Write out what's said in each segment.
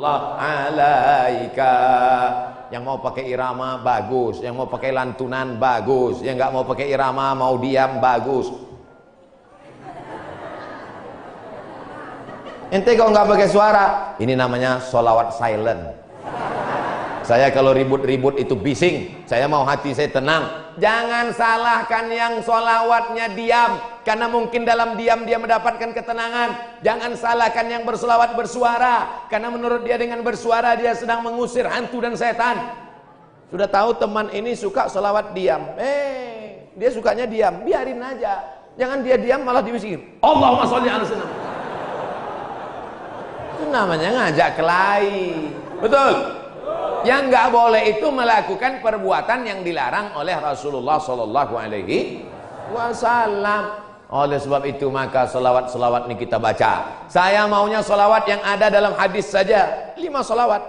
Allah alaika. Yang mau pakai irama bagus, yang mau pakai lantunan bagus, yang nggak mau pakai irama mau diam bagus. Ente kalau nggak pakai suara, ini namanya sholawat silent. Saya kalau ribut-ribut itu bising, saya mau hati saya tenang. Jangan salahkan yang sholawatnya diam, karena mungkin dalam diam dia mendapatkan ketenangan. Jangan salahkan yang bersolawat bersuara, karena menurut dia dengan bersuara dia sedang mengusir hantu dan setan. Sudah tahu teman ini suka sholawat diam, dia sukanya diam, biarin aja. Jangan dia diam malah dibisikin Allahumma sholli ala sayyidina. Itu namanya ngajak kelahi. Betul? Yang nggak boleh itu melakukan perbuatan yang dilarang oleh Rasulullah Sallallahu Alaihi Wasallam. Oleh sebab itu maka selawat-selawat ini kita baca. Saya maunya selawat yang ada dalam hadis saja. 5 selawat.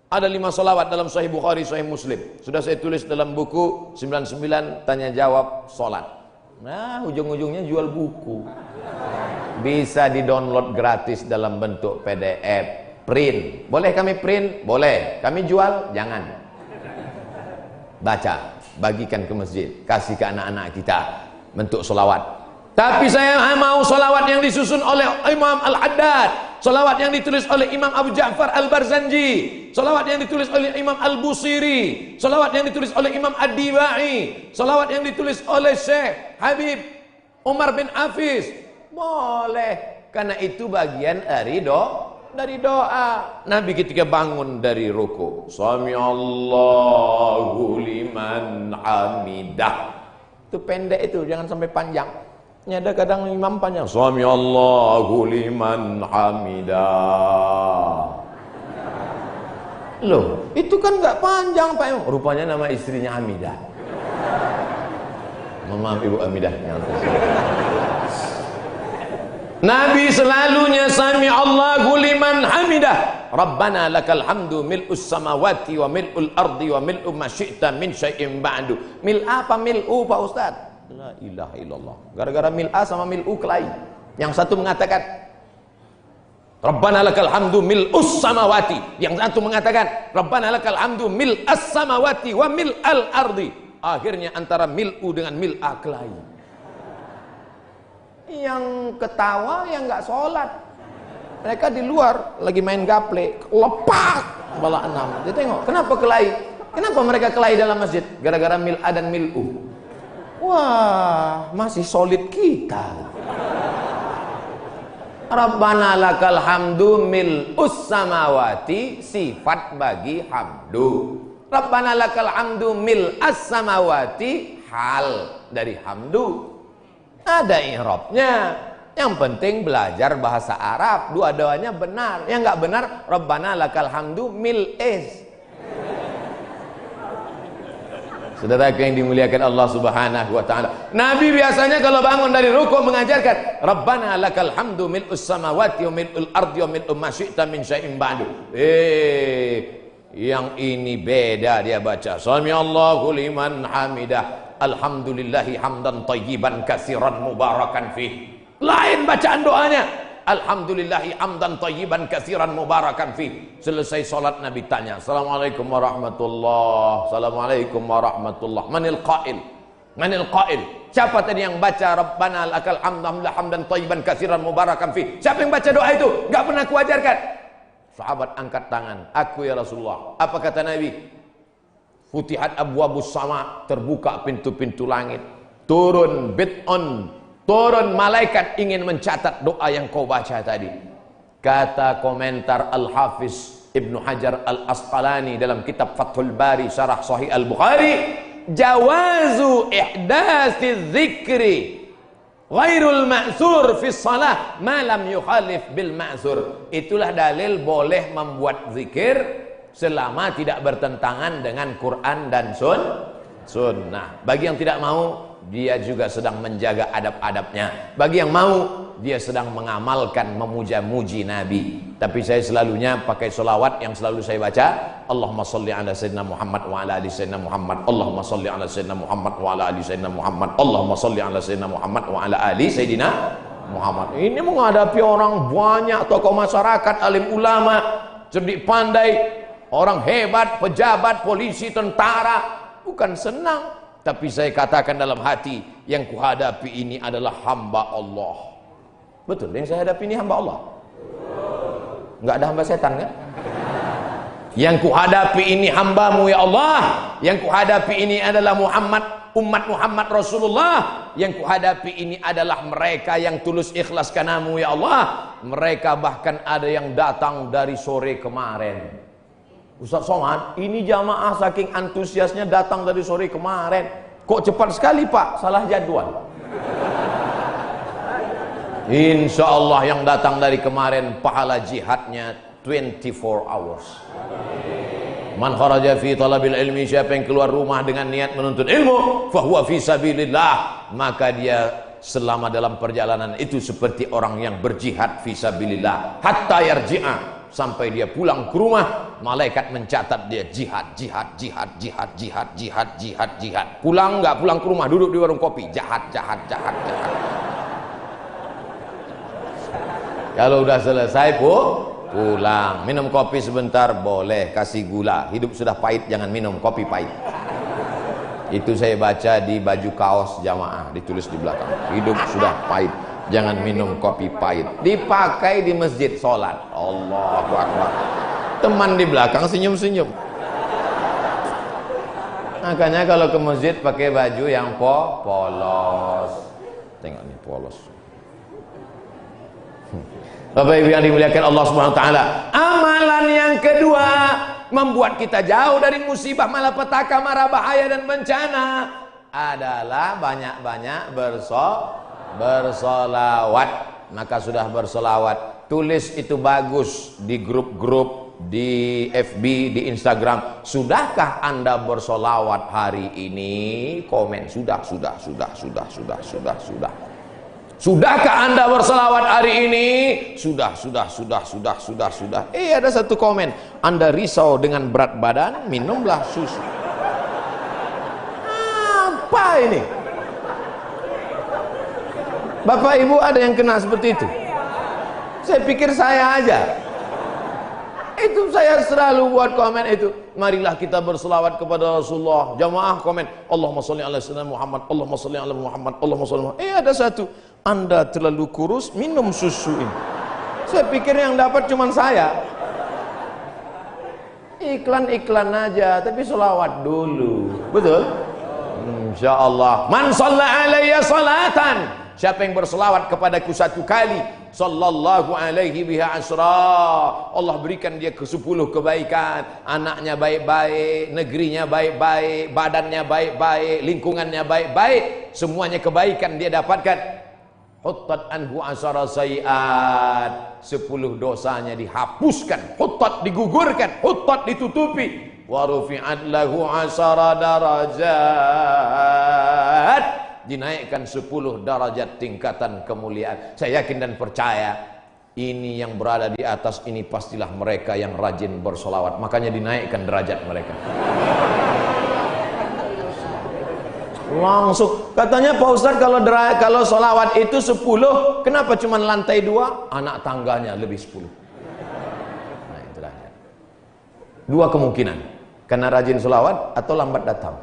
Ada 5 selawat dalam Sahih Bukhari, Sahih Muslim. Sudah saya tulis dalam buku 99 tanya jawab solat. Nah, ujung-ujungnya jual buku. Bisa di-download gratis dalam bentuk PDF. Print, boleh kami print? Boleh. Kami jual? Jangan. Baca, bagikan ke masjid, kasih ke anak-anak kita bentuk solawat. Tapi saya mau solawat yang disusun oleh Imam Al-Haddad, solawat yang ditulis oleh Imam Abu Ja'far Al-Barzanji, solawat yang ditulis oleh Imam Al-Busiri, solawat yang ditulis oleh Imam Ad-Dibai, solawat yang ditulis oleh Syekh Habib Umar bin Hafiz. Boleh, karena itu bagian dari doa. Nabi ketika bangun dari ruku, Sami Allahu liman hamidah. Itu pendek itu, jangan sampai panjang. Ini ada kadang imam panjang, Sami Allahu liman hamidah. Loh, itu kan nggak panjang Pak Imam. Rupanya nama istrinya Hamidah. Maaf Ibu Hamidah. Nabi selalunya Sami Allahu liman hamidah. Rabbana lakal hamdu mil'us samawati wa mil'ul ardi wa mil'u ma syi'ta min syai'in ba'du. Mil apa mil'u Pak Ustaz? La ilaha illallah. Gara-gara mil'a sama mil'u kelahi. Yang satu mengatakan Rabbana lakal hamdu mil'us samawati. Yang satu mengatakan Rabbana lakal hamdu mil'as samawati wa mil'al ardi. Akhirnya antara mil'u dengan mil'a kelahi. Yang ketawa yang nggak sholat, mereka di luar lagi main gaple, lepak bala 6. Dia tengok, kenapa kelahi? Kenapa mereka kelahi dalam masjid? Gara-gara mil'a dan mil'u. Wah, masih solid kita. Rabbana lakal hamdu mil'us samawati, sifat bagi hamdu. Rabbana lakal hamdu mil'as samawati, hal dari hamdu. Ada i'rabnya. Yang penting belajar bahasa Arab. Dua-duanya benar. Yang nggak benar, Rabbana lakal hamdu mil'is. Saudara yang dimuliakan Allah Subhanahu wa taala. Nabi biasanya kalau bangun dari rukuk mengajarkan Rabbana lakal hamdu mil'us samawati wa mil'ul ardi wa mil'u ma syi'ta min syai'in ba'du. Yang ini beda dia baca. Sami Allahu liman hamidah. Alhamdulillahi hamdan tayyiban katsiran mubarakan fih. Lain bacaan doanya. Alhamdulillahi hamdan tayyiban katsiran mubarakan fih. Selesai salat Nabi tanya, Assalamualaikum warahmatullah. Assalamualaikum warahmatullah. Manil qail? Manil qail? Siapa tadi yang baca Rabbana lakal hamdan tayyiban katsiran mubarakan fih? Siapa yang baca doa itu? Enggak pernah kuajarkan. Sahabat angkat tangan. Aku ya Rasulullah. Apa kata Nabi? Futihat abwabus sama, terbuka pintu-pintu langit. Turun bid'un, turun malaikat ingin mencatat doa yang kau baca tadi. Kata komentar Al-Hafiz Ibnu Hajar Al-Asqalani dalam kitab Fathul Bari Syarah Sahih Al-Bukhari, jawazu ihdatsi dzikri ghairul ma'zur fi shalah ma lam yukhalif bil ma'zur. Itulah dalil boleh membuat zikir selama tidak bertentangan dengan Quran dan sunnah. Bagi yang tidak mau, dia juga sedang menjaga adab-adabnya. Bagi yang mau, dia sedang mengamalkan memuja-muji Nabi. Tapi saya selalunya pakai solawat yang selalu saya baca, Allahumma salli ala sayyidina Muhammad wa ala ali sayyidina Muhammad. Allahumma salli ala sayyidina Muhammad wa ala ali sayyidina Muhammad. Allahumma salli ala sayyidina Muhammad wa ala ali sayyidina Muhammad. Ini menghadapi orang banyak, tokoh masyarakat, alim ulama. cerdik pandai, orang hebat, pejabat, polisi, tentara. Bukan senang, tapi saya katakan dalam hati, yang kuhadapi ini adalah hamba Allah. Betul, yang saya hadapi ini hamba Allah. Enggak ada hamba setan kan? Yang kuhadapi ini hambamu ya Allah. Yang kuhadapi ini adalah umat Muhammad Rasulullah. Yang kuhadapi ini adalah mereka yang tulus ikhlas karenamu ya Allah. Mereka bahkan ada yang datang dari sore kemarin. Ustaz Somad, ini jamaah saking antusiasnya datang dari sore kemarin. Kok cepat sekali Pak? Salah jadwal. Insya Allah yang datang dari kemarin pahala jihadnya 24 hours. Man kharaja fi talabil ilmi, siapa yang keluar rumah dengan niat menuntut ilmu, fahuwa fi sabilillah, maka dia selama dalam perjalanan itu seperti orang yang berjihad fi sabilillah hatta yarji'a, sampai dia pulang ke rumah malaikat mencatat dia jihad. Pulang nggak pulang ke rumah, duduk di warung kopi, jahat. Kalau udah selesai pulang, minum kopi sebentar boleh, kasih gula. Hidup sudah pahit, jangan minum kopi pahit. Itu saya baca di baju kaos jamaah, ditulis di belakang. Hidup sudah pahit, jangan minum kopi pahit. Dipakai di masjid sholat. Allahu Akbar. Teman di belakang senyum-senyum. Makanya kalau ke masjid pakai baju yang polos. Tengok nih polos. Bapak Ibu yang dimuliakan Allah Subhanahu wa taala. Amalan yang kedua membuat kita jauh dari musibah, malapetaka, mara bahaya dan bencana adalah banyak-banyak bersolawat. Maka sudah bersolawat, tulis itu bagus di grup-grup, di FB, di Instagram. Sudahkah Anda bersolawat hari ini? Komen sudah. Sudahkah Anda berselawat hari ini? Sudah. Ada satu komen, Anda risau dengan berat badan, minumlah susu. Apa ini? Bapak Ibu ada yang kena seperti itu? Saya pikir saya aja. Itu saya selalu buat komen itu. Marilah kita berselawat kepada Rasulullah. Jamaah komen, Allahumma sholli ala sayyidina Muhammad, Allahumma sholli ala Muhammad, Allahumma sholli ala Muhammad. Ada satu, Anda terlalu kurus, minum susu ini. Saya pikir yang dapat cuma saya. Iklan-iklan aja, tapi selawat dulu. Betul? Insyaallah. Man shalla alayya salatan, siapa yang berselawat kepadaku satu kali, sallallahu alaihi biha asra, Allah berikan dia ke 10 kebaikan. Anaknya baik-baik, negerinya baik-baik, badannya baik-baik, lingkungannya baik-baik, semuanya kebaikan dia dapatkan. Huttat anhu asara sayiat, 10 dosanya dihapuskan. Huttat digugurkan, huttat ditutupi. Wa rufi'at lahu asara darajat, dinaikkan 10 derajat tingkatan kemuliaan. Saya yakin dan percaya ini yang berada di atas ini pastilah mereka yang rajin bersolawat, makanya dinaikkan derajat mereka. Langsung katanya Pak Ustadz, kalau solawat itu 10, kenapa cuma lantai 2? Anak tangganya lebih 10. Nah itulah. 2 kemungkinan, karena rajin solawat atau lambat datang.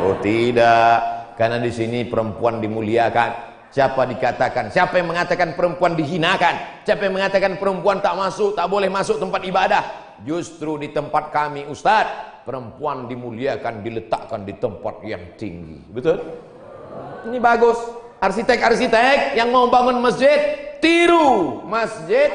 Oh tidak, karena di sini perempuan dimuliakan. Siapa yang mengatakan perempuan dihinakan? Siapa yang mengatakan perempuan tak boleh masuk tempat ibadah? Justru di tempat kami Ustadz, perempuan dimuliakan, diletakkan di tempat yang tinggi. Betul? Ini bagus. Arsitek-arsitek yang mau bangun masjid, tiru Masjid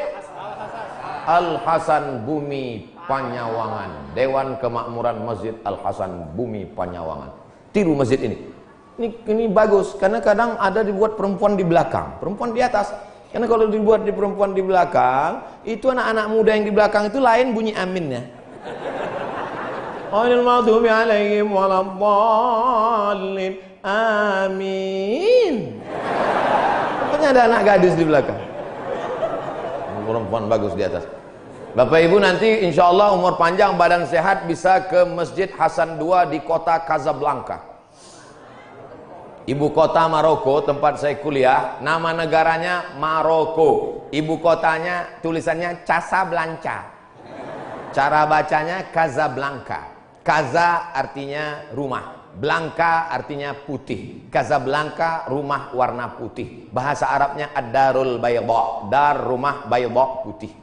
Al-Hasan Bumi Panyawangan, Dewan Kemakmuran Masjid Al-Hasan Bumi Panyawangan. Tiru masjid ini. Ini bagus, karena kadang ada dibuat perempuan di belakang, perempuan di atas. Karena kalau dibuat di perempuan di belakang, itu anak-anak muda yang di belakang itu lain bunyi aminnya. Ghairil maghdubi alaihim waladdallin. Amin. Pokoknya ada anak gadis di belakang. Perempuan bagus di atas. Bapak Ibu nanti insya Allah umur panjang, badan sehat, bisa ke Masjid Hasan II di kota Casablanca. Ibu kota Maroko, tempat saya kuliah, nama negaranya Maroko. Ibu kotanya tulisannya Casablanca. Cara bacanya Casablanca. Kaza artinya rumah, Blanca artinya putih. Casablanca rumah warna putih. Bahasa Arabnya ad-darul bayda. Dar rumah, bayda putih.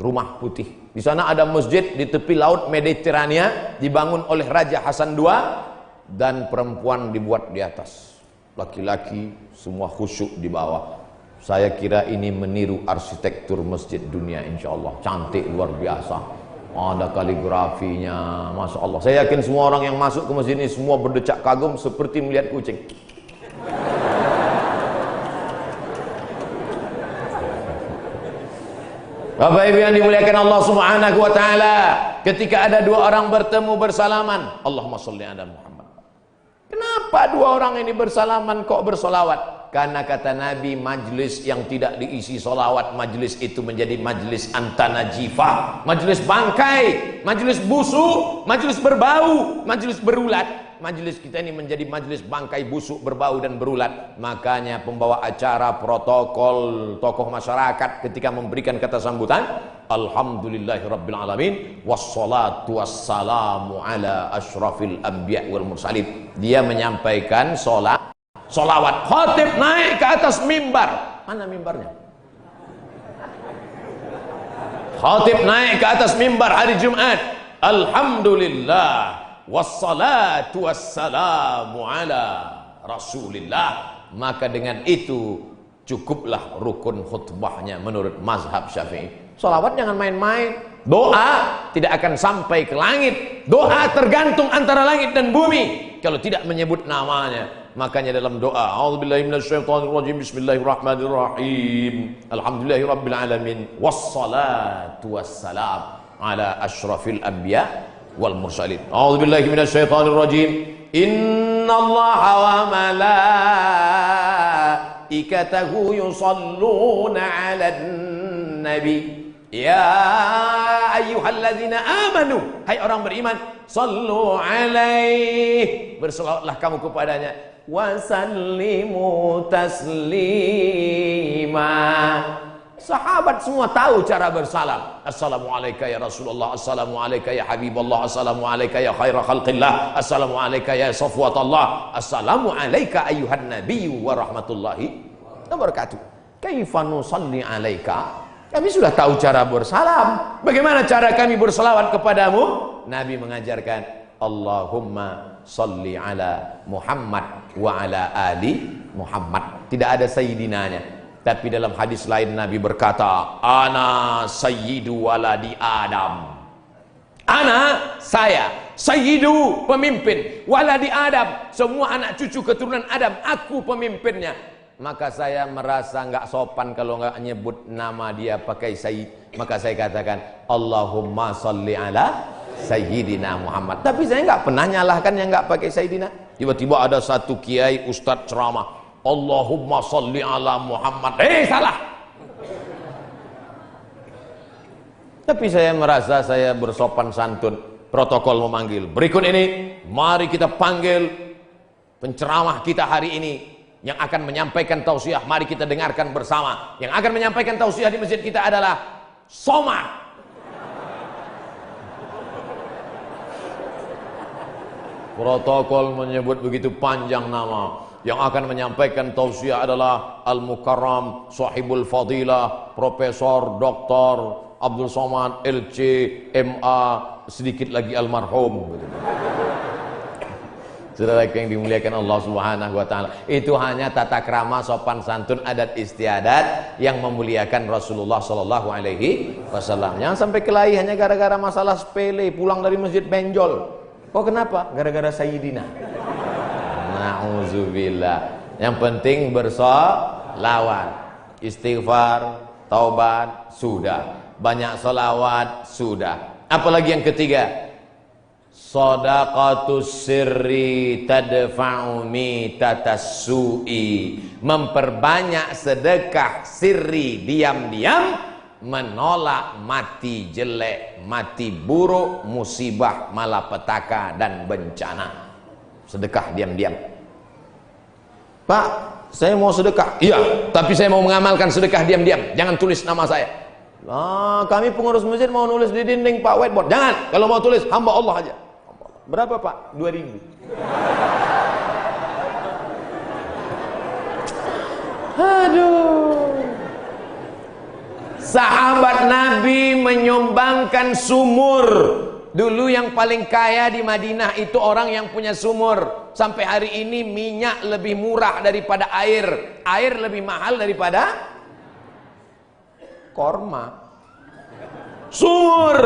Rumah putih. Di sana ada masjid di tepi laut Mediterania, dibangun oleh Raja Hasan II, dan perempuan dibuat di atas. Laki-laki semua khusyuk di bawah. Saya kira ini meniru arsitektur masjid dunia, insya Allah. Cantik luar biasa. Ada kaligrafinya, Masya Allah. Saya yakin semua orang yang masuk ke masjid ini semua berdecak kagum seperti melihat kucing. Bapak Ibu yang dimuliakan Allah Subhanahu wa taala, ketika ada dua orang bertemu bersalaman, Allahumma sholli ala Muhammad. Kenapa dua orang ini bersalaman kok bersolawat? Karena kata Nabi, majlis yang tidak diisi solawat, majlis itu menjadi majlis antanajifah, majlis bangkai, majlis busuk, majlis berbau, majlis berulat. Majlis kita ini menjadi majlis bangkai, busuk, berbau dan berulat. Makanya pembawa acara, protokol, tokoh masyarakat ketika memberikan kata sambutan, alhamdulillahirabbil alamin wassalatu wassalamu ala asyrafil anbiya wal mursalin. Dia menyampaikan solawat. Khatib naik ke atas mimbar. Mana mimbarnya? Khatib naik ke atas mimbar hari Jumat. Alhamdulillah wassalatu wassalamu ala rasulillah. Maka dengan itu cukuplah rukun khutbahnya menurut mazhab Syafi'i. Salawat jangan main-main. Doa tidak akan sampai ke langit. Doa tergantung antara langit dan bumi kalau tidak menyebut namanya. Makanya dalam doa, a'udzubillahi minasyaitonirrajim, bismillahirrahmanirrahim, alhamdulillahirabbil alamin, wassalatu wassalam ala asyrafil anbiya wal mursalin. A'udzubillahi minasyaitonirrajim. Innallaha wa malaikatahu yusholluna 'alan nabi. Ya ayyuhalladzina amanu, hai orang beriman, sallu alaihi, berselawatlah kamu kepadanya, wa sallimu taslima. Sahabat semua tahu cara bersalam. Assalamualaikum ya Rasulullah, assalamualaikum ya Habiballah, assalamualaikum ya khaira khalqillah, assalamualaikum ya safwatallah, assalamualaikum ayuhan nabiyyu wa rahmatullahi wa barakatuh. Kaifa nusalli alaika? Kami sudah tahu cara bersalam. Bagaimana cara kami berselawat kepadamu? Nabi mengajarkan, Allahumma salli ala Muhammad wa ala ali Muhammad. Tidak ada sayyidinanya. Tapi dalam hadis lain Nabi berkata, ana sayyidu waladi Adam. Ana, saya, sayyidu, pemimpin, waladi Adam, semua anak cucu keturunan Adam, aku pemimpinnya. Maka saya merasa nggak sopan kalau nggak nyebut nama dia pakai sayyid. Maka saya katakan, Allahumma salli ala sayyidina Muhammad. Tapi saya nggak pernah nyalahkan yang nggak pakai sayyidina. Tiba-tiba ada satu kiai ustadz ceramah, Allahumma salli ala Muhammad. Salah. Tapi saya merasa saya bersopan santun. Protokol memanggil. Berikut ini, mari kita panggil penceramah kita hari ini yang akan menyampaikan tausiah. Mari kita dengarkan bersama. Yang akan menyampaikan tausiah di masjid kita adalah Somad. Protokol menyebut begitu panjang nama. Yang akan menyampaikan tausiah adalah Al-Mukarram Sahibul Fadilah Profesor Dr. Abdul Somad LC MA, sedikit lagi almarhum. Saudara yang dimuliakan Allah Subhanahu wa taala, itu hanya tata krama, sopan santun, adat istiadat yang memuliakan Rasulullah sallallahu alaihi wasallam. Jangan sampai kelahi hanya gara-gara masalah sepele, pulang dari masjid benjol. Kok kenapa? Gara-gara sayyidina. Nauzubillah. Yang penting bersolawat, istighfar, taubat, sudah. Banyak solawat, sudah. Apalagi yang ketiga? Shadaqatus sirri tadfa'u mitatas su'i. Memperbanyak sedekah sirri, diam-diam, menolak mati jelek, mati buruk, musibah, malapetaka dan bencana. Sedekah diam-diam. Pak, saya mau sedekah. Iya, tapi saya mau mengamalkan sedekah diam-diam. Jangan tulis nama saya. Kami pengurus masjid mau nulis di dinding Pak whiteboard. Jangan, kalau mau tulis hamba Allah aja. Berapa Pak? 2.000. Aduh. Sahabat Nabi menyumbangkan sumur. Dulu yang paling kaya di Madinah itu orang yang punya sumur. Sampai hari ini minyak lebih murah daripada air. Air lebih mahal daripada korma. Sumur.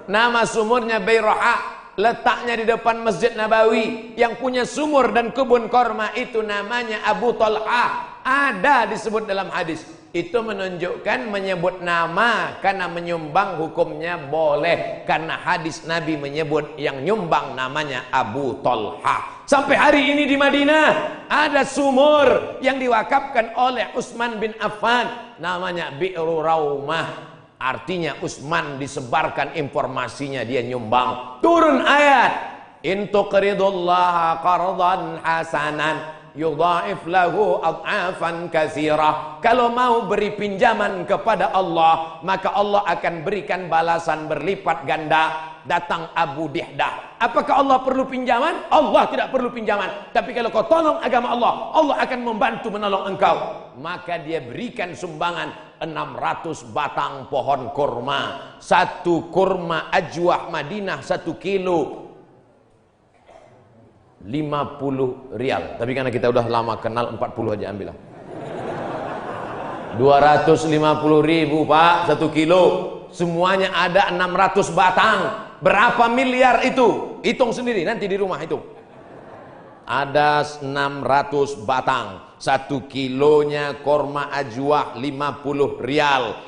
Nama sumurnya Bayraha. Letaknya di depan Masjid Nabawi. Yang punya sumur dan kebun korma itu namanya Abu Talha. Ada disebut dalam hadis. Itu menunjukkan menyebut nama karena menyumbang hukumnya boleh. Karena hadis Nabi menyebut yang nyumbang namanya Abu Talha. Sampai hari ini di Madinah ada sumur yang diwakafkan oleh Utsman bin Affan. Namanya Bi'ru Raumah. Artinya Utsman disebarkan informasinya, dia nyumbang. Turun ayat, in tuqridullaha qardan hasanan yudha'if lahu ad'afan katsirah. Kalau mau beri pinjaman kepada Allah, maka Allah akan berikan balasan berlipat ganda. Datang Abu Dihdah. Apakah Allah perlu pinjaman? Allah tidak perlu pinjaman. Tapi kalau kau tolong agama Allah, Allah akan membantu menolong engkau. Maka dia berikan sumbangan 600 batang pohon kurma. Satu kurma ajwah Madinah 1 kilo 50 rial. Tapi karena kita udah lama kenal, 40 aja ambillah. 250.000 Pak 1 kilo. Semuanya ada 600 batang. Berapa miliar itu? Hitung sendiri nanti di rumah itu. Ada 600 batang. 1 kilonya korma ajwah 50 rial.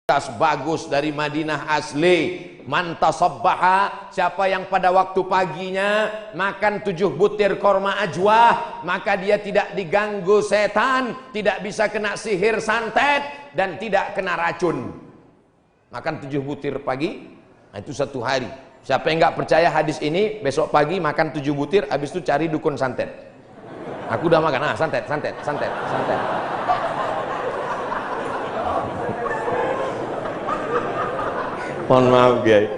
Tas bagus dari Madinah asli. Man tasabbaha, siapa yang pada waktu paginya makan 7 butir korma ajwah, maka dia tidak diganggu setan, tidak bisa kena sihir santet, dan tidak kena racun. Makan 7 butir pagi, nah itu 1 hari. Siapa yang nggak percaya hadis ini, besok pagi makan 7 butir, habis itu cari dukun santet. Aku udah makan, santet. Mohon maaf guys.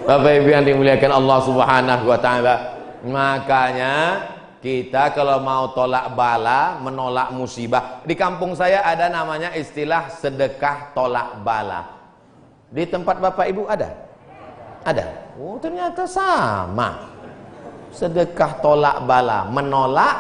Bapak Ibu yang dimuliakan Allah Subhanahu wa taala. Makanya kita kalau mau tolak bala, menolak musibah. Di kampung saya ada namanya istilah sedekah tolak bala. Di tempat Bapak Ibu ada? Ada. Oh, ternyata sama. Sedekah tolak bala, menolak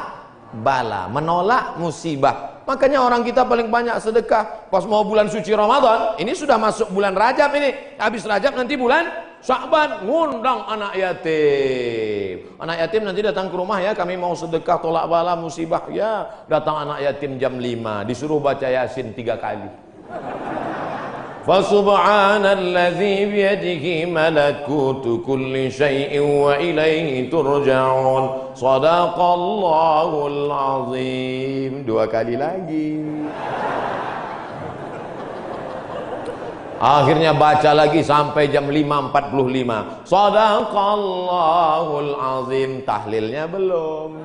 bala, menolak musibah. Makanya orang kita paling banyak sedekah pas mau bulan suci Ramadan. Ini sudah masuk bulan Rajab ini. Habis Rajab nanti bulan Sya'ban, ngundang anak yatim. Anak yatim nanti datang ke rumah ya, kami mau sedekah tolak bala musibah. Ya, datang anak yatim jam 5, disuruh baca Yasin 3 kali. Fa subhanalladzi biyadihi malakutu kulli syai'in wa ilaihi turja'un. Shadaqallahul azim. 2 kali lagi. Akhirnya baca lagi sampai jam 5.45. Shadaqallahul azim. Tahlilnya belum.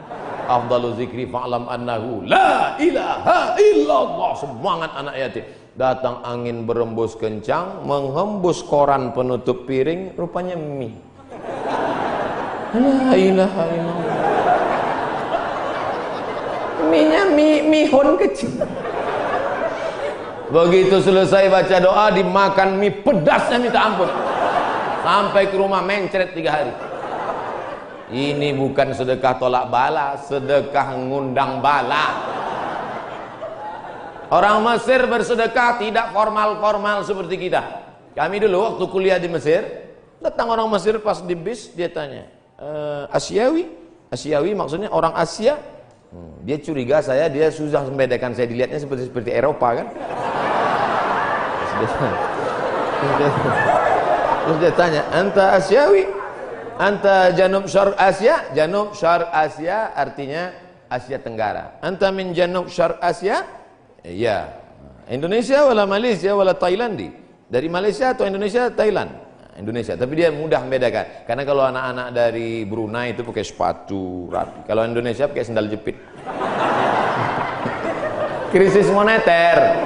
Afdalu zikri fa'lam annahu la ilaha illallah. Semangat anak yatim. Datang angin berembus kencang, menghembus koran penutup piring, rupanya mie. La ilaha illallah. Mie-nya mihun kecil. Begitu selesai baca doa, dimakan mie pedasnya minta ampun. Sampai ke rumah mencret 3 hari. Ini bukan sedekah tolak bala, sedekah ngundang bala. Orang Mesir bersedekah tidak formal-formal seperti kita. Kami dulu waktu kuliah di Mesir, datang orang Mesir pas di bis, dia tanya, Asyawi? Asyawi maksudnya orang Asia? Dia curiga dia susah membedakan, saya dilihatnya seperti Eropa kan. Terus dia tanya, anta Asyawi? Anta Janub Syarq Asia? Janub Syarq Asia artinya Asia Tenggara. Anta min Janub Syarq Asia? Iya. Indonesia wala Malaysia wala Thailandi. Dari Malaysia atau Indonesia, Thailand? Indonesia. Tapi dia mudah membedakan. Karena kalau anak-anak dari Brunei itu pakai sepatu rapi. Kalau Indonesia pakai sandal jepit. Krisis moneter.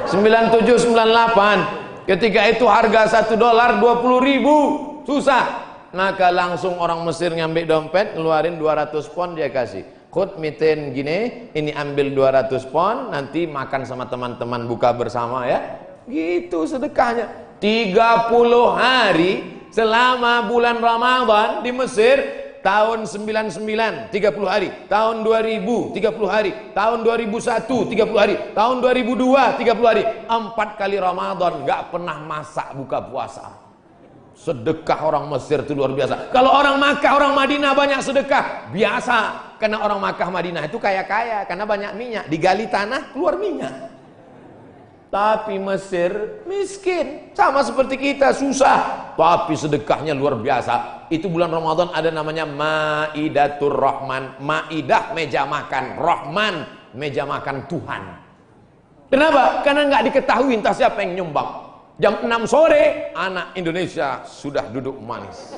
97, 98. Ketika itu harga $1 20.000, susah. Maka langsung orang Mesir ngambil dompet, ngeluarin 200 pon, dia kasih. Khud miten gini, ini ambil 200 pon, nanti makan sama teman-teman, buka bersama ya. Gitu sedekahnya. 30 hari selama bulan Ramadan di Mesir. Tahun 99 30 hari, tahun 2000 30 hari, tahun 2001 30 hari, tahun 2002 30 hari. 4 kali Ramadan gak pernah masak buka puasa. Sedekah orang Mesir itu luar biasa. Kalau orang Makkah, orang Madinah banyak sedekah, biasa. Karena orang Makkah Madinah itu kaya-kaya, karena banyak minyak, digali tanah keluar minyak. Tapi Mesir miskin, sama seperti kita, susah, tapi sedekahnya luar biasa. Itu bulan Ramadan ada namanya Maidatur Rahman. Maidah meja makan, Rahman meja makan Tuhan. Kenapa? Karena nggak diketahui entah siapa yang nyumbang. Jam 6 sore anak Indonesia sudah duduk manis.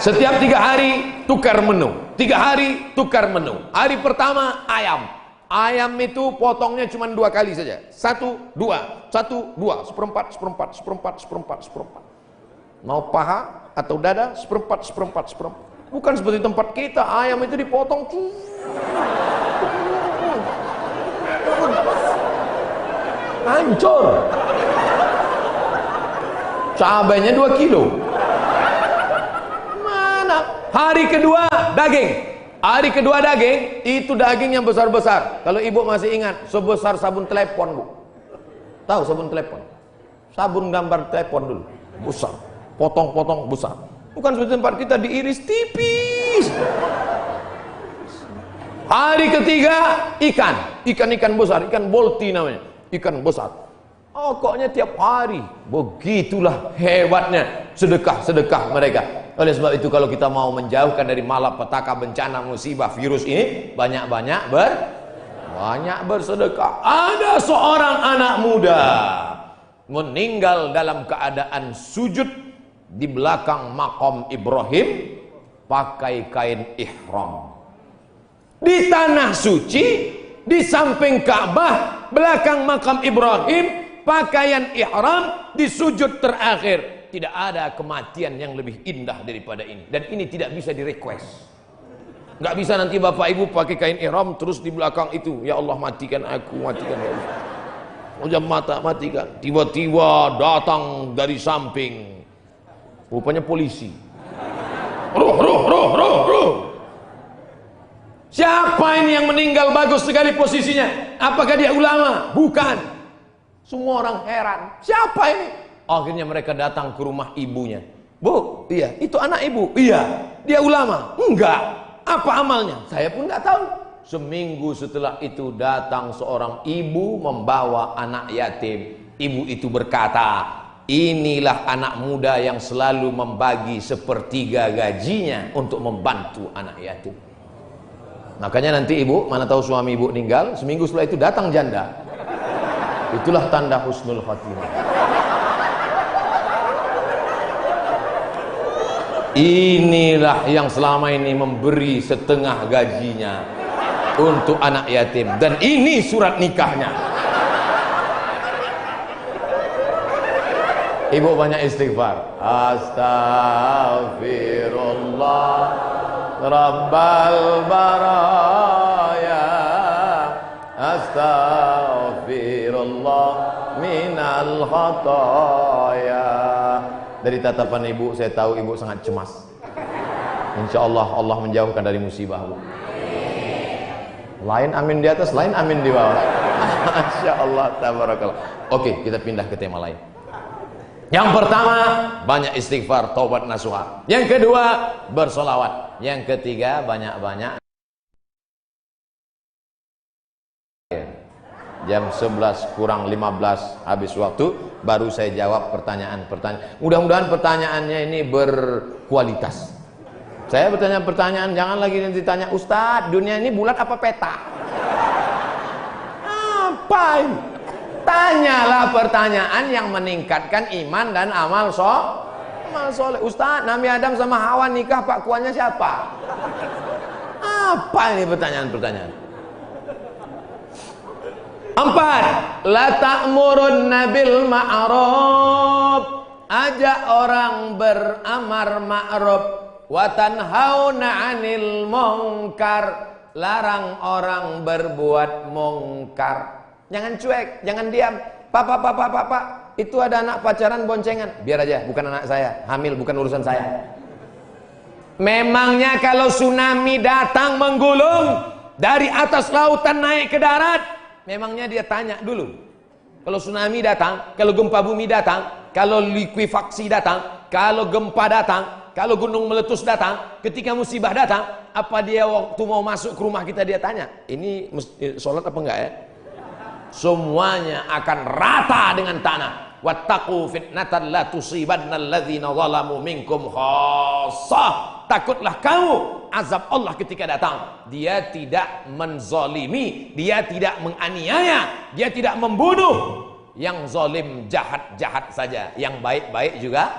Setiap 3 hari tukar menu, 3 hari tukar menu. Hari pertama ayam. Ayam itu potongnya cuma 2 kali saja. 1, 2, 1, 2, seperempat, seperempat, seperempat, seperempat, seperempat. Mau paha atau dada, seperempat, seperempat, seperempat. Bukan seperti tempat kita, ayam itu dipotong. Hancur. Cabainya 2 kilo. Hari kedua daging. Hari kedua daging, itu daging yang besar-besar. Kalau ibu masih ingat, sebesar sabun telepon, Bu. Tahu sabun telepon? Sabun gambar telepon dulu. Besar. Potong-potong besar. Bukan seperti tempat kita diiris tipis. Hari ketiga ikan. Ikan-ikan besar, ikan bolti namanya. Ikan besar. Pokoknya tiap hari. Begitulah hebatnya sedekah-sedekah mereka. Oleh sebab itu kalau kita mau menjauhkan dari malapetaka, bencana, musibah, virus ini, banyak-banyak bersedekah. Ada seorang anak muda meninggal dalam keadaan sujud di belakang makam Ibrahim pakai kain ihram. Di tanah suci, di samping Ka'bah, belakang makam Ibrahim, pakaian ihram di sujud terakhir. Tidak ada kematian yang lebih indah daripada ini. Dan ini tidak bisa di-request. Nggak bisa nanti bapak ibu pakai kain ihram terus di belakang itu, ya Allah matikan aku, matikan ya Allah. Ujam mata matikan. Tiba-tiba datang dari samping, rupanya polisi. Ruh. Siapa ini yang meninggal bagus sekali posisinya? Apakah dia ulama? Bukan. Semua orang heran. Siapa ini? Akhirnya mereka datang ke rumah ibunya. Bu, iya, itu anak ibu. Iya, dia ulama. Enggak. Apa amalnya? Saya pun enggak tahu. Seminggu setelah itu datang seorang ibu membawa anak yatim. Ibu itu berkata, inilah anak muda yang selalu membagi sepertiga gajinya untuk membantu anak yatim. Makanya nanti ibu, mana tahu suami ibu meninggal, seminggu setelah itu datang janda. Itulah tanda husnul khatimah. Inilah yang selama ini memberi setengah gajinya untuk anak yatim. Dan ini surat nikahnya. Ibu banyak istighfar. Astaghfirullah Rabbal baraya, astaghfirullah minal khataya. Dari tatapan ibu saya tahu ibu sangat cemas. Insya Allah Allah menjauhkan dari musibah, Bu. Lain amin di atas, lain amin di bawah. Masya Allah, tabarakallah. Oke, kita pindah ke tema lain. Yang pertama, banyak istighfar, taubat nasuha. Yang kedua, bersolawat. Yang ketiga, banyak-banyak. Jam 11 kurang 15 habis waktu, baru saya jawab pertanyaan-pertanyaan. Mudah-mudahan pertanyaannya ini berkualitas. Saya bertanya pertanyaan, jangan lagi nanti tanya, Ustadz, dunia ini bulat apa peta? Apa ini? Tanyalah pertanyaan yang meningkatkan iman dan amal soleh. Ustadz, Nabi Adam sama Hawa nikah, pak kuannya siapa? Apa ini pertanyaan-pertanyaan? 4. La ta'murunna bil ma'ruf, ajak orang beramar ma'ruf, wa tanhauna 'anil munkar, larang orang berbuat mungkar. Jangan cuek, jangan diam. Pak, itu ada anak pacaran boncengan. Biar aja, bukan anak saya. Hamil bukan urusan saya. Memangnya kalau tsunami datang menggulung dari atas lautan naik ke darat, memangnya dia tanya dulu. Kalau tsunami datang, kalau gempa bumi datang, kalau likuifaksi datang, kalau gempa datang, kalau gunung meletus datang, ketika musibah datang, apa dia waktu mau masuk ke rumah kita dia tanya, ini sholat apa enggak ya? Semuanya akan rata dengan tanah. Wattaqu fitnatan la tusibanna alladzina zalamu minkum khassah. Takutlah kamu azab Allah ketika datang. Dia tidak menzalimi, dia tidak menganiaya, dia tidak membunuh. Yang zalim jahat-jahat saja, yang baik-baik juga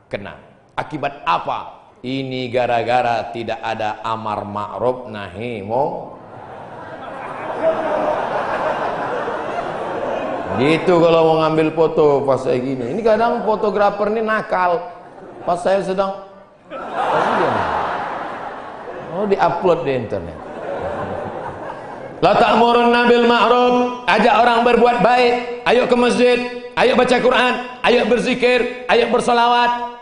kena. Akibat apa? Ini gara-gara tidak ada amar ma'ruf nahi munkar. Gitu kalau mau ngambil foto pas saya gini. Ini kadang fotografer ini nakal. Pas saya sedang diupload di internet. La ta'murunna bil ma'ruf, ajak orang berbuat baik. Ayo ke masjid, ayo baca Quran, ayo berzikir, ayo bersolawat.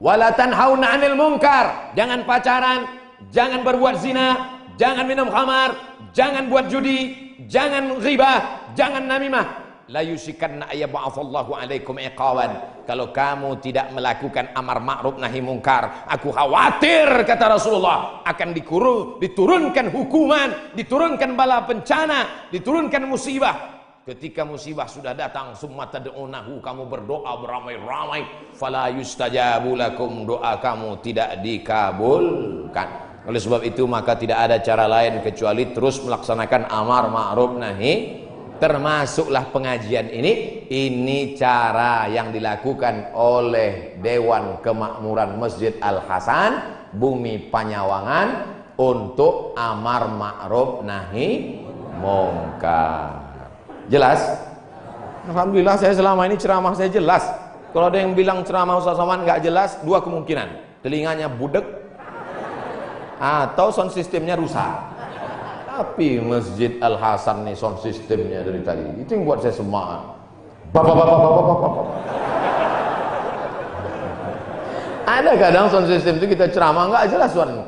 Wala tanhauna 'anil munkar, jangan pacaran, jangan berbuat zina, jangan minum khamar, jangan buat judi, jangan ghibah, jangan namimah. La yusikanna ayyab'atsallahu 'alaikum iqawan. Kalau kamu tidak melakukan amar ma'ruf nahi mungkar, aku khawatir, kata Rasulullah, akan diturunkan hukuman, diturunkan bala bencana, diturunkan musibah. Ketika musibah sudah datang, summa tad'unahu, kamu berdoa beramai-ramai, fala yustajabu lakum, doa kamu tidak dikabulkan. Oleh sebab itu maka tidak ada cara lain kecuali terus melaksanakan amar ma'ruf nahi. Termasuklah pengajian ini cara yang dilakukan oleh Dewan Kemakmuran Masjid Al-Hasan Bumi Panyawangan untuk amar ma'ruf nahi mungkar. Jelas? Alhamdulillah saya selama ini ceramah saya jelas. Kalau ada yang bilang ceramah Ustaz Somad nggak jelas, dua kemungkinan. Telinganya budek atau sound sistemnya rusak. Tapi Masjid Al-Hasan nih sound sistemnya dari tadi itu yang buat saya semangat. Bapak. Ada kadang sound system itu kita ceramah nggak jelas suaranya.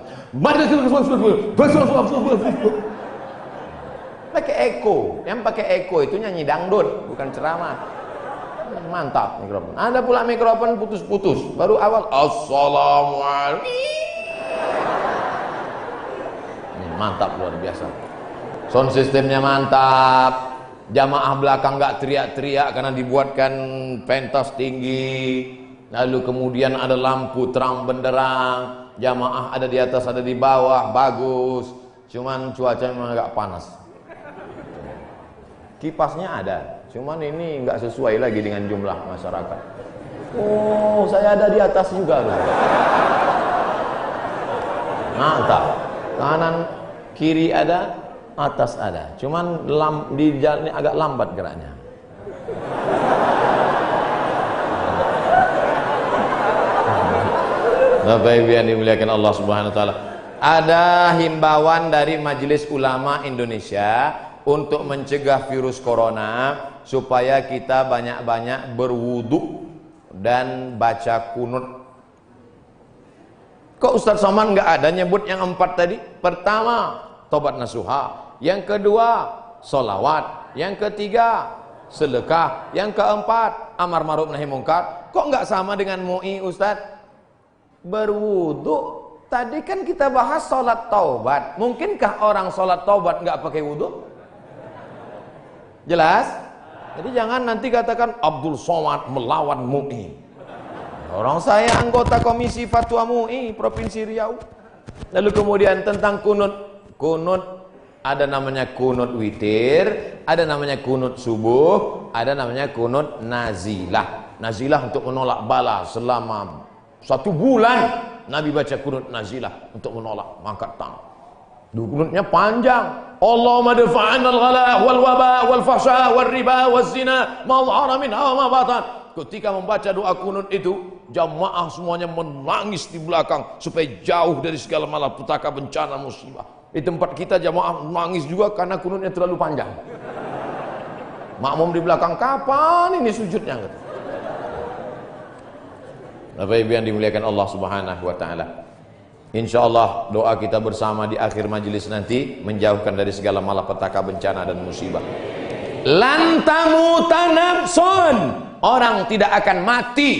Pakai echo. Yang pakai echo itu nyanyi dangdut, bukan ceramah. Mantap mikrofon. Ada pula mikrofon putus-putus. Baru awal assalamualaikum. Mantap, luar biasa. Sound sistemnya mantap. Jamaah belakang nggak teriak-teriak karena dibuatkan pentas tinggi. Lalu kemudian ada lampu terang benderang. Jamaah ada di atas, ada di bawah, bagus. Cuman cuaca memang agak panas. Kipasnya ada, cuman ini nggak sesuai lagi dengan jumlah masyarakat. Oh, saya ada di atas juga loh. Mantap. Kanan kiri ada, atas ada. Cuman di jalan ini agak lambat geraknya. Bapak Ibu yang dimuliakan Allah Subhanahu wa taala. Ada himbauan dari Majelis Ulama Indonesia untuk mencegah virus corona supaya kita banyak-banyak berwudu dan baca kunut. Kok Ustaz Somad nggak ada nyebut yang 4 tadi? Pertama, tobat nasuha. Yang kedua, solawat. Yang ketiga, sedekah. Yang keempat, amar ma'ruf nahi mungkar. Kok nggak sama dengan MUI Ustaz? Berwudu. Tadi kan kita bahas sholat taubat. Mungkinkah orang sholat taubat nggak pakai wudu? Jelas? Jadi jangan nanti katakan Abdul Somad melawan MUI. Orang saya anggota Komisi Fatwa MUI Provinsi Riau. Lalu kemudian tentang kunut. Kunut ada namanya kunut witir, ada namanya kunut subuh, ada namanya kunut nazilah. Nazilah untuk menolak bala selama 1 bulan. Nabi baca kunut nazilah untuk menolak, angkat tangan. Kunutnya panjang. Allahumma dafa'anna al-ghala wal waba wal fahsya wal riba wal zina ma dhahara minha wa ma batan. Ketika membaca doa kunut itu, jamaah semuanya menangis di belakang supaya jauh dari segala malapetaka, bencana, musibah. Di tempat kita jamaah menangis juga karena kunutnya terlalu panjang. Makmum di belakang, kapan ini sujudnya? Bapak Ibu yang dimuliakan Allah Subhanahu wa taala. Insyaallah doa kita bersama di akhir majelis nanti menjauhkan dari segala malapetaka, bencana dan musibah. Lan tamuta nafsun, orang tidak akan mati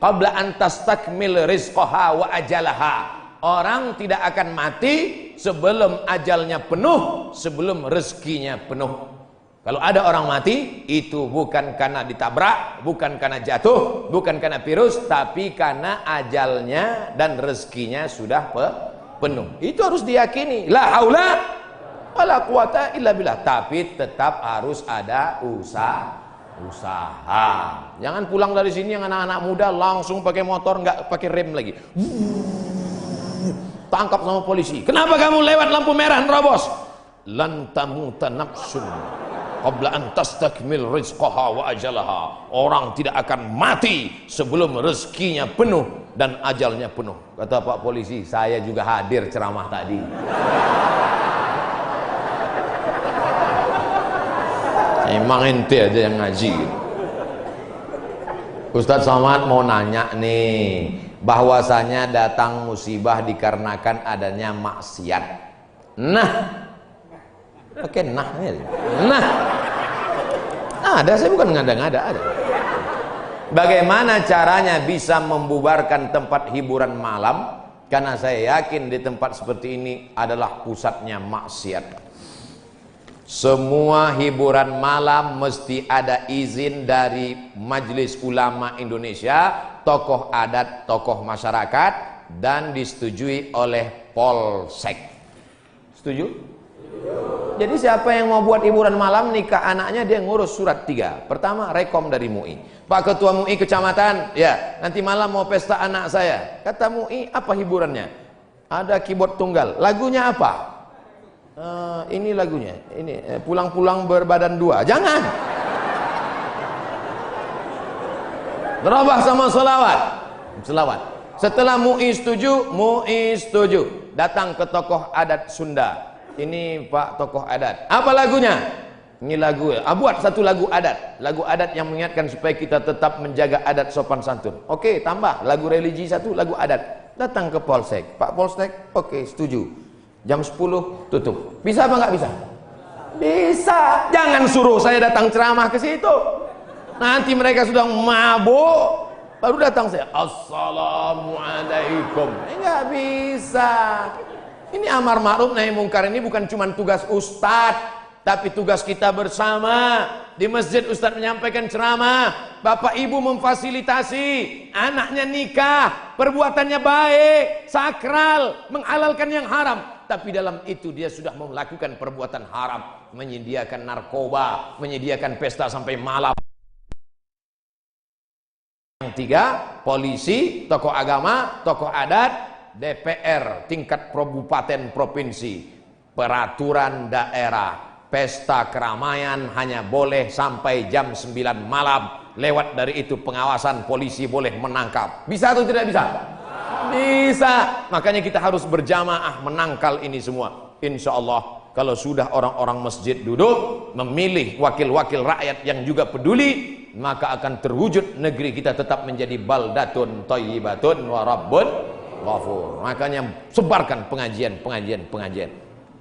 qabla an tastakmil rizqaha wa ajalaha. Orang tidak akan mati sebelum ajalnya penuh, sebelum rezekinya penuh. Kalau ada orang mati, itu bukan karena ditabrak, bukan karena jatuh, bukan karena virus, tapi karena ajalnya dan rezekinya sudah penuh. Itu harus diyakini. La haula wala quwata illa billah. Tapi tetap harus ada usaha. Jangan pulang dari sini yang anak-anak muda langsung pakai motor, nggak pakai rem lagi. Tangkap sama polisi. Kenapa kamu lewat lampu merah nerobos? Lan tamuta nafsun qabla an tastakmil rizqaha wa ajalaha. Orang tidak akan mati sebelum rezekinya penuh dan ajalnya penuh. Kata Pak Polisi, saya juga hadir ceramah tadi. Emang ente aja yang ngaji. Ustadz Somad mau nanya nih, bahwasanya datang musibah dikarenakan adanya maksiat. Nah, oke, nahnya. Nah, ada, saya bukan ngada-ngada, ada. Bagaimana caranya bisa membubarkan tempat hiburan malam? Karena saya yakin di tempat seperti ini adalah pusatnya maksiat. Semua hiburan malam mesti ada izin dari Majelis Ulama Indonesia, tokoh adat, tokoh masyarakat, dan disetujui oleh Polsek. Setuju? Jadi siapa yang mau buat hiburan malam nikah anaknya, dia ngurus surat 3. Pertama, rekom dari MUI. Pak Ketua MUI kecamatan, ya nanti malam mau pesta anak saya. Kata MUI, apa hiburannya? Ada keyboard tunggal. Lagunya apa? Ini lagunya. Ini pulang-pulang berbadan 2. Jangan. Nerobah sama selawat. Setelah MUI setuju, datang ke tokoh adat Sunda. Ini Pak tokoh adat. Apa lagunya? Ini lagu. Buat satu lagu adat. Lagu adat yang mengingatkan supaya kita tetap menjaga adat sopan santun. Oke, tambah lagu religi satu, lagu adat. Datang ke Polsek. Pak Polsek, oke, setuju. Jam 10 tutup. Bisa apa nggak bisa? Bisa. Jangan suruh saya datang ceramah ke situ. Nanti mereka sudah mabuk, baru datang saya. Assalamualaikum. Nggak bisa. Ini amar ma'ruf nahi mungkar ini bukan cuma tugas ustadz, tapi tugas kita bersama. Di masjid ustadz menyampaikan ceramah, bapak ibu memfasilitasi, anaknya nikah, perbuatannya baik, sakral, menghalalkan yang haram. Tapi dalam itu dia sudah melakukan perbuatan haram, menyediakan narkoba, menyediakan pesta sampai malam. Yang 3, polisi, tokoh agama, tokoh adat, DPR tingkat kabupaten provinsi, peraturan daerah, pesta keramaian hanya boleh sampai jam 9 malam. Lewat dari itu pengawasan polisi boleh menangkap. Bisa atau tidak bisa? Bisa. Makanya kita harus berjamaah menangkal ini semua. Insya Allah kalau sudah orang-orang masjid duduk memilih wakil-wakil rakyat yang juga peduli, maka akan terwujud negeri kita tetap menjadi baldatun thayyibatun wa rabbun ghafur. Makanya sebarkan pengajian.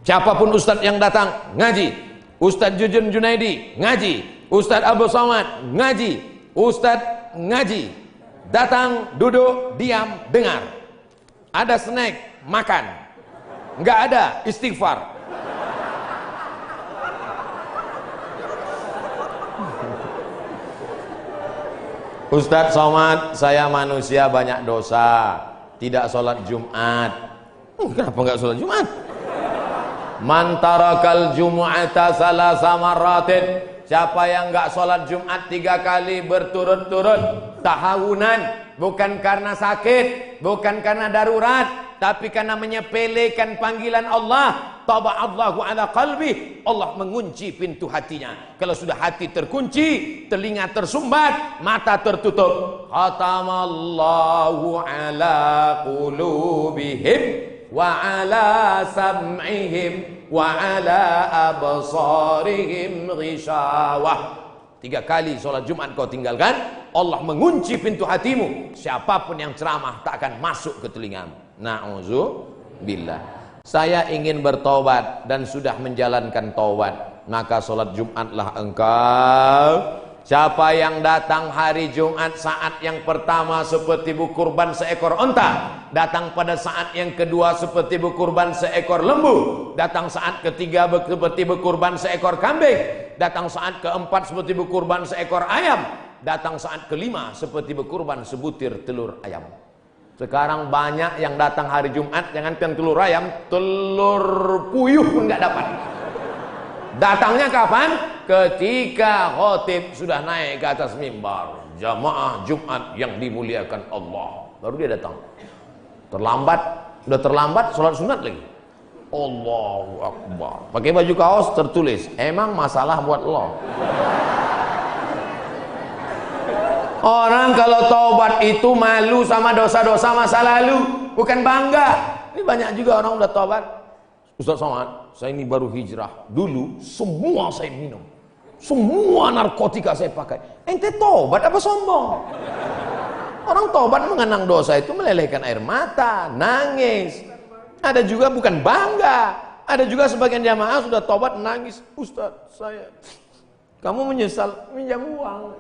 Siapapun ustadz yang datang ngaji, Ustadz Jujun Junaidi ngaji, Ustadz Abdul Somad ngaji, Ustadz ngaji. Datang, duduk, diam, dengar. Ada snack, makan. Nggak ada, istighfar. Ustadz Somad, saya manusia banyak dosa, tidak sholat Jumat. Kenapa nggak sholat Jumat? Man tarakal jumu'ata salasa marratin. Siapa yang nggak sholat Jumat 3 kali berturut-turut, tahawunan, bukan karena sakit, bukan karena darurat, tapi karena menyepelekan panggilan Allah, taba'allahu ala qalbi, Allah mengunci pintu hatinya. Kalau sudah hati terkunci, telinga tersumbat, mata tertutup, khatamallahu ala qulubihim wa ala sam'ihim wa ala absarihim ghishawah. 3 kali sholat Jumat kau tinggalkan, Allah mengunci pintu hatimu. Siapapun yang ceramah tak akan masuk ke telingamu. Na'udzubillah. Saya ingin bertobat dan sudah menjalankan taubat, maka sholat Jumatlah engkau. Siapa yang datang hari Jumat saat yang pertama seperti berkurban seekor onta, datang pada saat yang kedua seperti berkurban seekor lembu, datang saat ketiga seperti berkurban seekor kambing, datang saat keempat seperti berkurban seekor ayam, datang saat kelima seperti berkurban sebutir telur ayam. Sekarang banyak yang datang hari Jumat, jangankan telur ayam, telur puyuh pun nggak dapat. Datangnya kapan? Ketika khotib sudah naik ke atas mimbar, jamaah Jumat yang dimuliakan Allah, baru dia datang. Terlambat, udah terlambat sholat sunat lagi. Allahu Akbar. Pakai baju kaos tertulis, emang masalah buat lo. Orang kalau taubat itu malu sama dosa-dosa masa lalu, bukan bangga. Ini banyak juga orang udah taubat. Ustaz Somad, saya ini baru hijrah. Dulu semua saya minum, semua narkotika saya pakai. Ente tobat apa sombong? Orang tobat mengenang dosa itu melelehkan air mata, nangis. Ada juga bukan bangga. Ada juga sebagian jamaah sudah tobat nangis. Ustaz, saya, kamu menyesal minjam uang.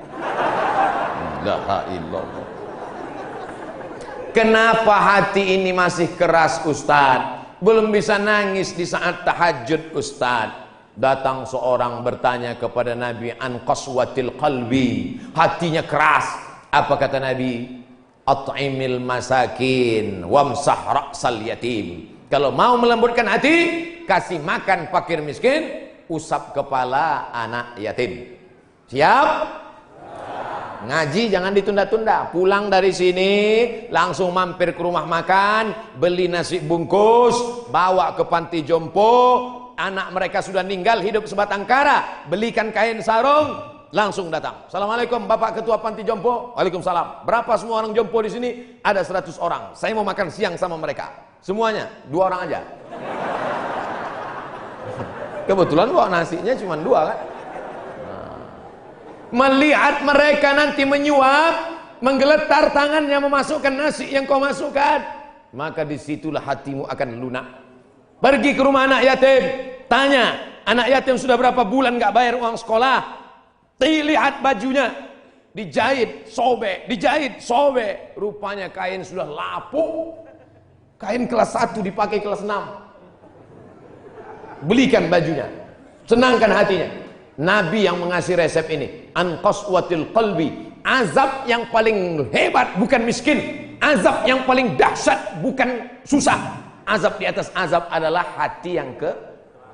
La illallah. Kenapa hati ini masih keras Ustaz? Belum bisa nangis di saat tahajud Ustaz. Datang seorang bertanya kepada Nabi, an qaswatil qalbi, hatinya keras. Apa kata Nabi? At'imil masakin wamsah ra'sal yatim. Kalau mau melembutkan hati, kasih makan fakir miskin, usap kepala anak yatim. Siap? Ngaji jangan ditunda-tunda. Pulang dari sini langsung mampir ke rumah makan, beli nasi bungkus, bawa ke panti jompo. Anak mereka sudah meninggal, hidup sebatang kara, belikan kain sarung, langsung datang. Assalamualaikum Bapak Ketua Panti Jompo. Waalaikumsalam. Berapa semua orang jompo di sini? Ada 100 orang. Saya mau makan siang sama mereka. Semuanya 2 orang aja. Kebetulan bawa nasinya cuma 2 kan. Melihat mereka nanti menyuap, menggeletar tangannya memasukkan nasi yang kau masukkan, maka disitulah hatimu akan lunak. Pergi ke rumah anak yatim, tanya, anak yatim sudah berapa bulan gak bayar uang sekolah. Lihat bajunya, dijahit, sobek, dijahit, sobek. Rupanya kain sudah lapuk. Kain kelas 1 dipakai kelas 6. Belikan bajunya, senangkan hatinya. Nabi yang mengasih resep ini, an qaswatil qalbi, azab yang paling hebat bukan miskin, azab yang paling dahsyat bukan susah. Azab di atas azab adalah hati yang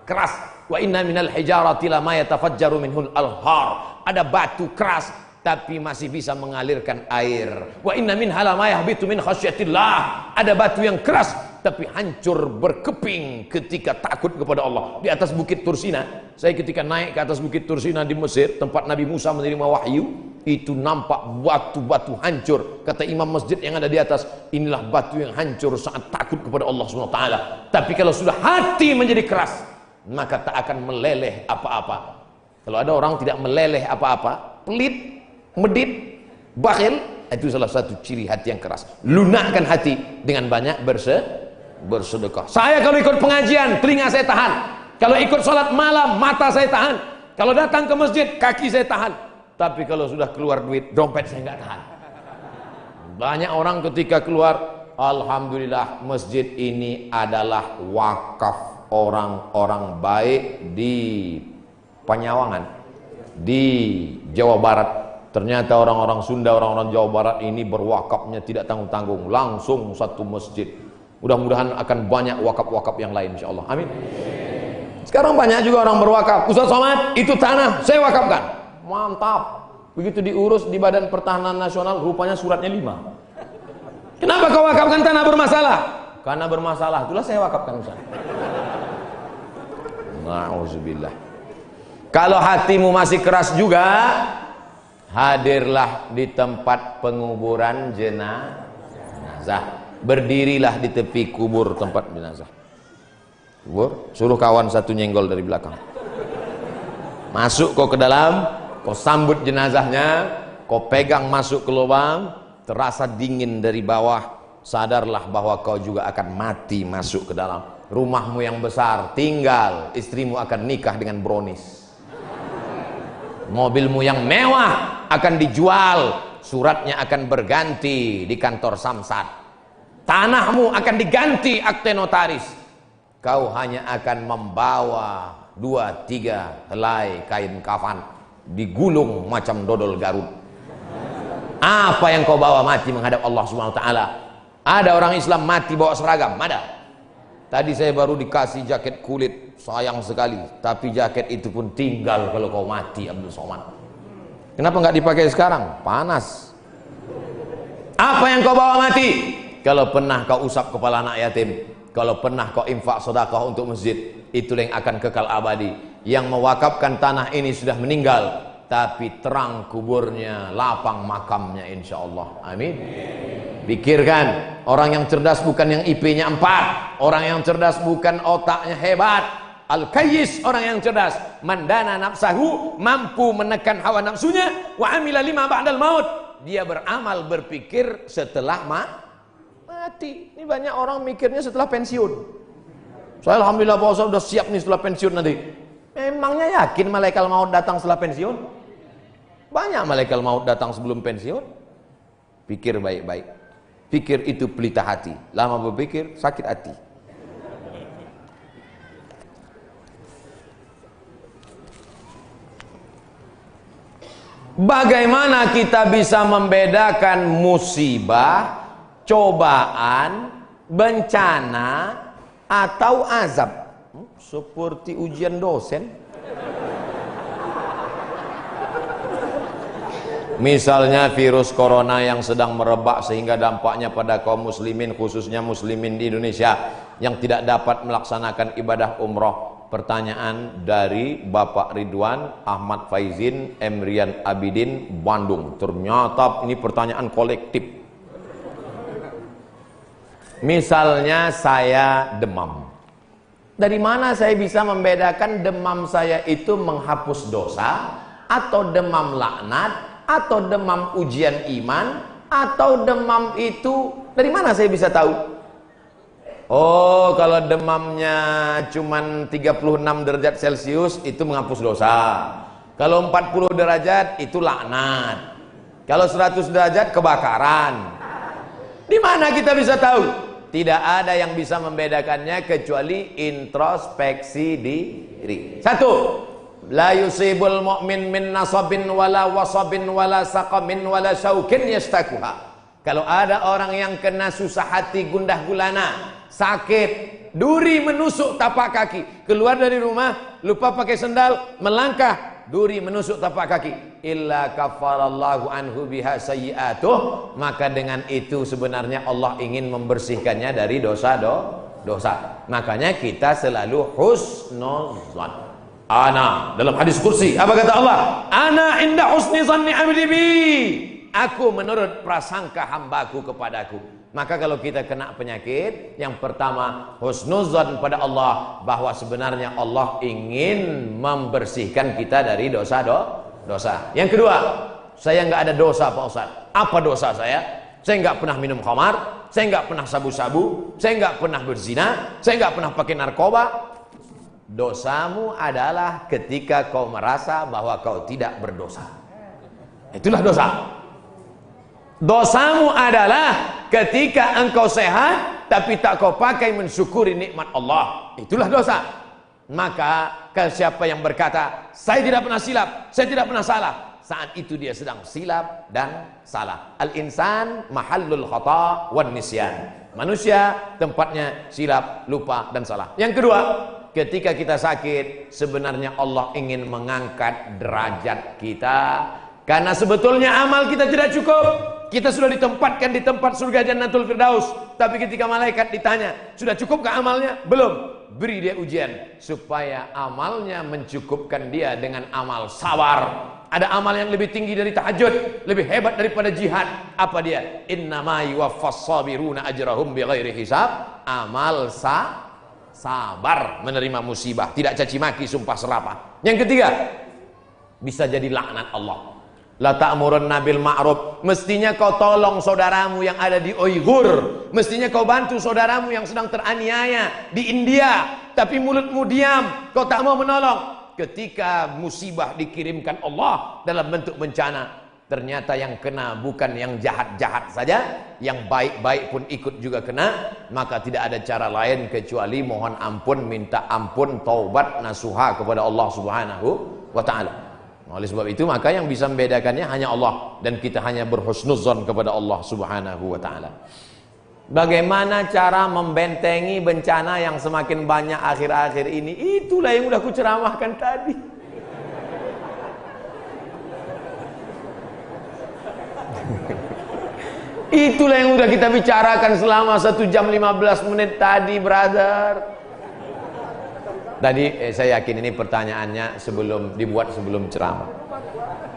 keras. Wa inna minal hijarati lama yatafajjaru minhul alhar. Ada batu keras tapi masih bisa mengalirkan air. Wa inna minha lama yahbitu min khasyatillah. Ada batu yang keras tapi hancur berkeping ketika takut kepada Allah. Di atas bukit Tursina, saya ketika naik ke atas bukit Tursina di Mesir, tempat Nabi Musa menerima wahyu, itu nampak batu-batu hancur. Kata imam masjid yang ada di atas, inilah batu yang hancur saat takut kepada Allah SWT. Tapi kalau sudah hati menjadi keras, maka tak akan meleleh apa-apa. Kalau ada orang tidak meleleh apa-apa, pelit, medit, bakhil, itu salah satu ciri hati yang keras. Lunakkan hati dengan banyak bersedekah. Saya kalau ikut pengajian, telinga saya tahan. Kalau ikut sholat malam, mata saya tahan. Kalau datang ke masjid, kaki saya tahan. Tapi kalau sudah keluar duit, dompet saya nggak tahan. Banyak orang ketika keluar, alhamdulillah masjid ini adalah wakaf orang-orang baik di Panyawangan, di Jawa Barat. Ternyata orang-orang Sunda, orang-orang Jawa Barat ini berwakafnya tidak tanggung-tanggung, langsung satu masjid. Mudah-mudahan akan banyak wakaf-wakaf yang lain insyaallah. Amin. Sekarang banyak juga orang berwakaf. Ustaz Somad, itu tanah saya wakafkan. Mantap. Begitu diurus di Badan Pertahanan Nasional, rupanya suratnya 5. Kenapa kau wakafkan tanah bermasalah? Karena bermasalah, itulah saya wakafkan Ustaz. Na'udzubillah. Kalau hatimu masih keras juga, hadirlah di tempat penguburan jenazah. Berdirilah di tepi kubur tempat jenazah. Kubur, suruh kawan satu nyenggol dari belakang. Masuk kau ke dalam, kau sambut jenazahnya, kau pegang masuk ke lubang, terasa dingin dari bawah. Sadarlah bahwa kau juga akan mati masuk ke dalam. Rumahmu yang besar tinggal, istrimu akan nikah dengan brownies. Mobilmu yang mewah akan dijual, suratnya akan berganti di kantor Samsat. Tanahmu akan diganti akte notaris. Kau hanya akan membawa 2-3 helai kain kafan digulung macam dodol Garut. Apa yang kau bawa mati menghadap Allah Subhanahu wa taala? Ada orang Islam mati bawa seragam? Ada. Tadi saya baru dikasih jaket kulit, sayang sekali, tapi jaket itu pun tinggal kalau kau mati, Abdul Somad. Kenapa nggak dipakai sekarang? Panas. Apa yang kau bawa mati? Kalau pernah kau usap kepala anak yatim, kalau pernah kau infak sedekah untuk masjid, itulah yang akan kekal abadi. Yang mewakafkan tanah ini sudah meninggal, tapi terang kuburnya, lapang makamnya insyaallah. Amin. Pikirkan, orang yang cerdas bukan yang IP-nya 4, orang yang cerdas bukan otaknya hebat. Al-Kayyis, orang yang cerdas, mandana nafsahu, mampu menekan hawa nafsunya, wa amila lima ba'dal maut. Dia beramal, berpikir setelah mati. Ini banyak orang mikirnya setelah pensiun. Saya alhamdulillah Pak Ustaz sudah siap nih setelah pensiun nanti. Memangnya yakin malaikat maut datang setelah pensiun? Banyak malaikat maut datang sebelum pensiun. Pikir baik-baik. Pikir itu pelita hati. Lama berpikir sakit hati. Bagaimana kita bisa membedakan musibah, cobaan, bencana, atau azab? Seperti ujian dosen. Misalnya virus corona yang sedang merebak sehingga dampaknya pada kaum muslimin, khususnya muslimin di Indonesia yang tidak dapat melaksanakan ibadah umroh. Pertanyaan dari Bapak Ridwan Ahmad Faizin Emrian Abidin Bandung. Ternyata ini pertanyaan kolektif. Misalnya saya demam. Dari mana saya bisa membedakan demam saya itu menghapus dosa, atau demam laknat, atau demam ujian iman, atau demam itu dari mana saya bisa tahu? Oh, kalau demamnya cuman 36 derajat Celcius itu menghapus dosa. Kalau 40 derajat itu laknat. Kalau 100 derajat kebakaran. Di mana kita bisa tahu? Tidak ada yang bisa membedakannya kecuali introspeksi diri. Satu, la yusibul mu'min min nasabin wala wasabin wala saqamin wala syaukin yastakuha. Kalau ada orang yang kena susah hati, gundah gulana, sakit, duri menusuk tapak kaki, keluar dari rumah lupa pakai sendal, melangkah, duri menusuk tapak kaki, illa kafarallahu anhu biha sayyi'atuh, maka dengan itu sebenarnya Allah ingin membersihkannya dari dosa. Makanya kita selalu husnuzan. Ana dalam hadis kursi apa kata Allah? Ana inda husni zanni abdi bi. Aku menurut prasangka hambaku kepadaku. Maka kalau kita kena penyakit, yang pertama husnuzan pada Allah, bahwa sebenarnya Allah ingin membersihkan kita dari dosa. Yang kedua, saya nggak ada dosa Pak Ustaz. Apa dosa saya? Saya nggak pernah minum khamar, saya nggak pernah sabu-sabu, saya nggak pernah berzina, saya nggak pernah pakai narkoba. Dosamu adalah ketika kau merasa bahwa kau tidak berdosa. Itulah dosa. Dosamu adalah ketika engkau sehat tapi tak kau pakai mensyukuri nikmat Allah. Itulah dosa. Maka ke siapa yang berkata saya tidak pernah silap, saya tidak pernah salah, saat itu dia sedang silap dan salah. Al-insan mahallul khata wan nisyan. Manusia tempatnya silap, lupa dan salah. Yang kedua, ketika kita sakit, sebenarnya Allah ingin mengangkat derajat kita, karena sebetulnya amal kita tidak cukup. Kita sudah ditempatkan di tempat surga Jannatul Firdaus. Tapi ketika malaikat ditanya, sudah cukupkah amalnya? Belum. Beri dia ujian supaya amalnya mencukupkan dia dengan amal sabar. Ada amal yang lebih tinggi dari tahajud, lebih hebat daripada jihad. Apa dia? Innama yuwaffas sabiruna ajrahum bighairi hisab. Amal sabar menerima musibah, tidak caci maki, sumpah serapah. Yang ketiga, bisa jadi laknat Allah. La ta'murunna bil ma'ruf. Mestinya kau tolong saudaramu yang ada di Uighur. Mestinya kau bantu saudaramu yang sedang teraniaya di India. Tapi mulutmu diam, kau tak mau menolong. Ketika musibah dikirimkan Allah dalam bentuk bencana, ternyata yang kena bukan yang jahat-jahat saja, yang baik-baik pun ikut juga kena. Maka tidak ada cara lain kecuali mohon ampun, minta ampun, taubat, nasuha kepada Allah Subhanahu wa ta'ala. Oleh sebab itu maka yang bisa membedakannya hanya Allah, dan kita hanya berhusnuzon kepada Allah Subhanahu wa ta'ala. Bagaimana cara membentengi bencana yang semakin banyak akhir-akhir ini? Itulah yang udah kuceramahkan tadi. Itulah yang udah kita bicarakan selama 1 jam 15 menit tadi, brother. Tadi saya yakin ini pertanyaannya sebelum ceramah.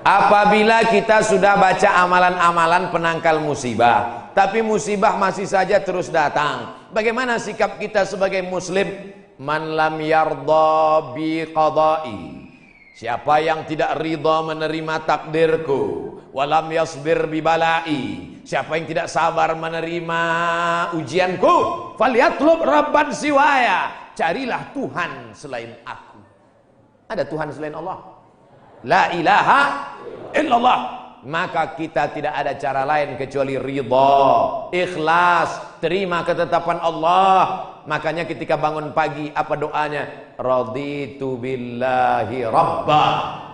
Apabila kita sudah baca amalan-amalan penangkal musibah, tapi musibah masih saja terus datang, bagaimana sikap kita sebagai muslim? Man lam yardha bi qada'i, siapa yang tidak ridha menerima takdirku, walam yasbir bi bala'i, siapa yang tidak sabar menerima ujianku, falyatlub rabban siwaya, carilah Tuhan selain aku. Ada Tuhan selain Allah? La ilaha illallah. Maka kita tidak ada cara lain kecuali ridha, ikhlas, terima ketetapan Allah. Makanya ketika bangun pagi apa doanya? Raditu billahi rabba,